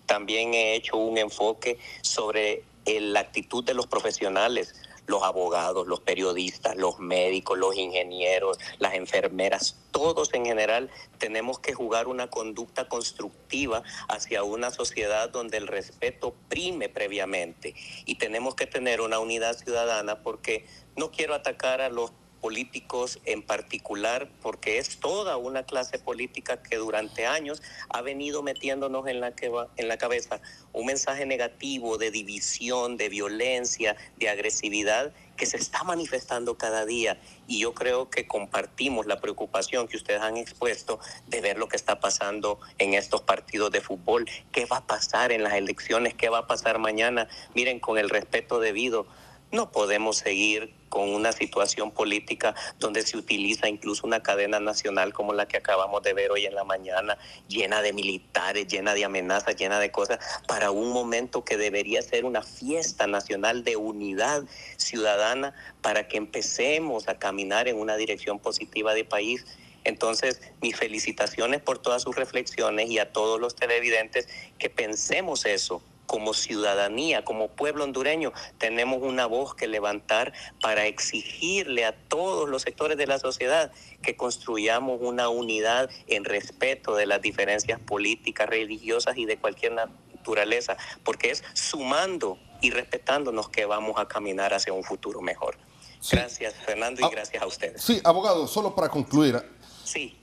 También he hecho un enfoque sobre la actitud de los profesionales, los abogados, los periodistas, los médicos, los ingenieros, las enfermeras, todos en general tenemos que jugar una conducta constructiva hacia una sociedad donde el respeto prime previamente. Y tenemos que tener una unidad ciudadana, porque no quiero atacar a los políticos en particular, porque es toda una clase política que durante años ha venido metiéndonos en la cabeza un mensaje negativo de división, de violencia, de agresividad que se está manifestando cada día. Y yo creo que compartimos la preocupación que ustedes han expuesto de ver lo que está pasando en estos partidos de fútbol. ¿Qué va a pasar en las elecciones? ¿Qué va a pasar mañana? Miren, con el respeto debido, no podemos seguir con una situación política donde se utiliza incluso una cadena nacional como la que acabamos de ver hoy en la mañana, llena de militares, llena de amenazas, llena de cosas, para un momento que debería ser una fiesta nacional de unidad ciudadana para que empecemos a caminar en una dirección positiva de país. Entonces, mis felicitaciones por todas sus reflexiones y a todos los televidentes que pensemos eso. Como ciudadanía, como pueblo hondureño, tenemos una voz que levantar para exigirle a todos los sectores de la sociedad que construyamos una unidad en respeto de las diferencias políticas, religiosas y de cualquier naturaleza, porque es sumando y respetándonos que vamos a caminar hacia un futuro mejor. Sí. Gracias, Fernando, y gracias a ustedes. Sí, abogado, solo para concluir. Sí.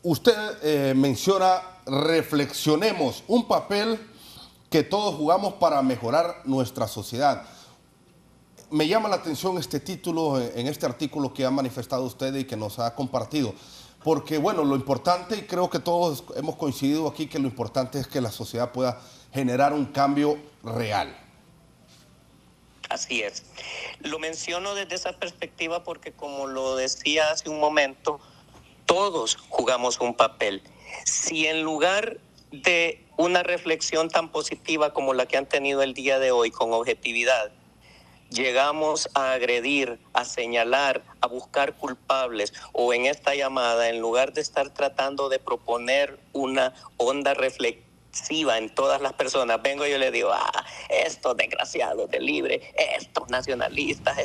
Usted menciona, reflexionemos, un papel que todos jugamos para mejorar nuestra sociedad. Me llama la atención este título en este artículo que ha manifestado usted y que nos ha compartido, porque bueno, lo importante, y creo que todos hemos coincidido aquí, que lo importante es que la sociedad pueda generar un cambio real. Así es. Lo menciono desde esa perspectiva porque, como lo decía hace un momento, todos jugamos un papel. Si en lugar de una reflexión tan positiva como la que han tenido el día de hoy, con objetividad, llegamos a agredir, a señalar, a buscar culpables, o en esta llamada, en lugar de estar tratando de proponer una onda reflexiva en todas las personas, vengo yo y le digo, estos desgraciados de Libre, estos nacionalistas,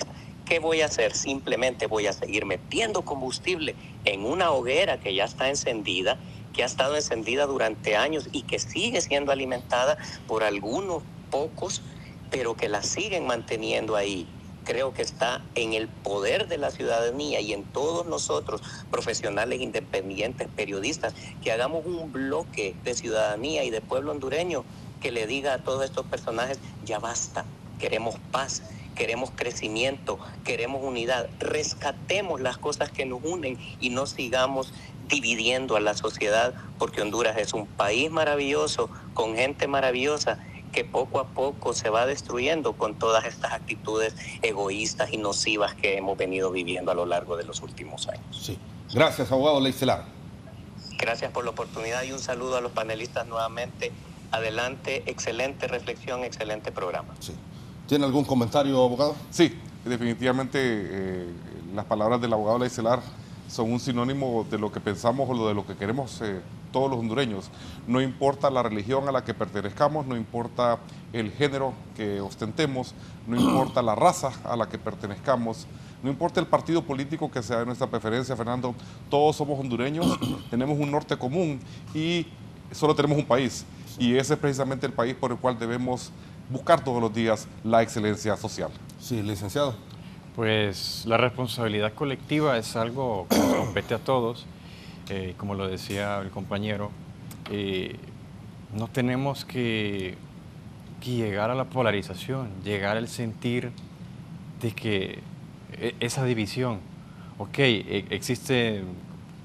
¿Qué voy a hacer? Simplemente voy a seguir metiendo combustible en una hoguera que ya está encendida, que ha estado encendida durante años y que sigue siendo alimentada por algunos pocos, pero que la siguen manteniendo ahí. Creo que está en el poder de la ciudadanía y en todos nosotros, profesionales independientes, periodistas, que hagamos un bloque de ciudadanía y de pueblo hondureño que le diga a todos estos personajes, ya basta, queremos paz, queremos crecimiento, queremos unidad, rescatemos las cosas que nos unen y no sigamos dividiendo a la sociedad, porque Honduras es un país maravilloso, con gente maravillosa, que poco a poco se va destruyendo con todas estas actitudes egoístas y nocivas que hemos venido viviendo a lo largo de los últimos años. Sí. Gracias, abogado Leicelar. Gracias por la oportunidad y un saludo a los panelistas nuevamente. Adelante, excelente reflexión, excelente programa. Sí. ¿Tiene algún comentario, abogado? Sí, definitivamente las palabras del abogado Leicelar son un sinónimo de lo que pensamos o de lo que queremos todos los hondureños. No importa la religión a la que pertenezcamos, no importa el género que ostentemos, no importa la raza a la que pertenezcamos, no importa el partido político que sea de nuestra preferencia, Fernando, todos somos hondureños, tenemos un norte común y solo tenemos un país. Y ese es precisamente el país por el cual debemos buscar todos los días la excelencia social. Sí, licenciado. Pues la responsabilidad colectiva es algo que nos compete a todos, como lo decía el compañero. No tenemos que llegar a la polarización, llegar al sentir de que esa división, existe,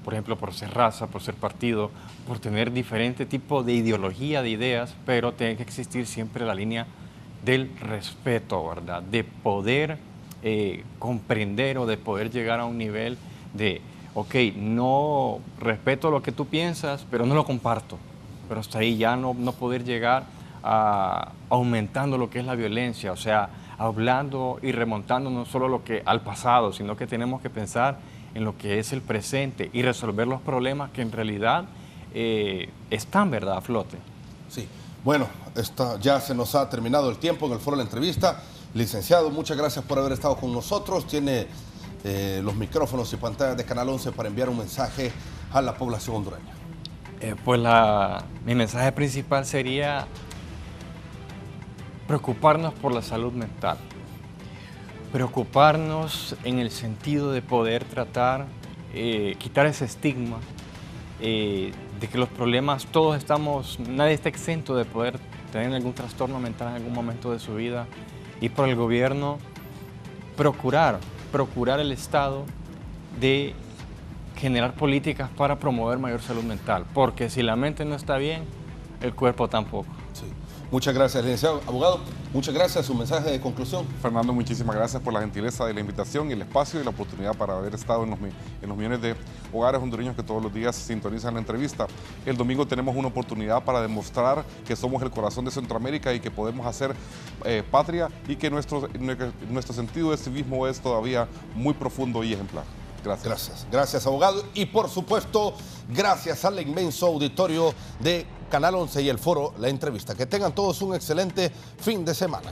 por ejemplo, por ser raza, por ser partido, por tener diferente tipo de ideología, de ideas, pero tiene que existir siempre la línea del respeto, ¿verdad? De poder comprender o de poder llegar a un nivel de, no respeto lo que tú piensas, pero no lo comparto. Pero hasta ahí ya no poder llegar a aumentando lo que es la violencia, o sea, hablando y remontando no solo lo que al pasado, sino que tenemos que pensar en lo que es el presente y resolver los problemas que en realidad están, ¿verdad?, a flote. Sí. Bueno, ya se nos ha terminado el tiempo en el foro de la entrevista. Licenciado, muchas gracias por haber estado con nosotros. Tiene los micrófonos y pantallas de Canal 11 para enviar un mensaje a la población hondureña. Pues mi mensaje principal sería preocuparnos por la salud mental. Preocuparnos en el sentido de poder tratar, quitar ese estigma, de que los problemas, nadie está exento de poder tener algún trastorno mental en algún momento de su vida, y por el gobierno procurar el Estado de generar políticas para promover mayor salud mental, porque si la mente no está bien, el cuerpo tampoco. Sí. Muchas gracias, licenciado. Abogado, muchas gracias. Su mensaje de conclusión. Fernando, muchísimas gracias por la gentileza de la invitación y el espacio y la oportunidad para haber estado en los millones de hogares hondureños que todos los días sintonizan la entrevista. El domingo tenemos una oportunidad para demostrar que somos el corazón de Centroamérica y que podemos hacer patria y que nuestro sentido de civismo es todavía muy profundo y ejemplar. Gracias. Gracias, abogado. Y por supuesto, gracias al inmenso auditorio de Canal 11 y el foro La Entrevista. Que tengan todos un excelente fin de semana.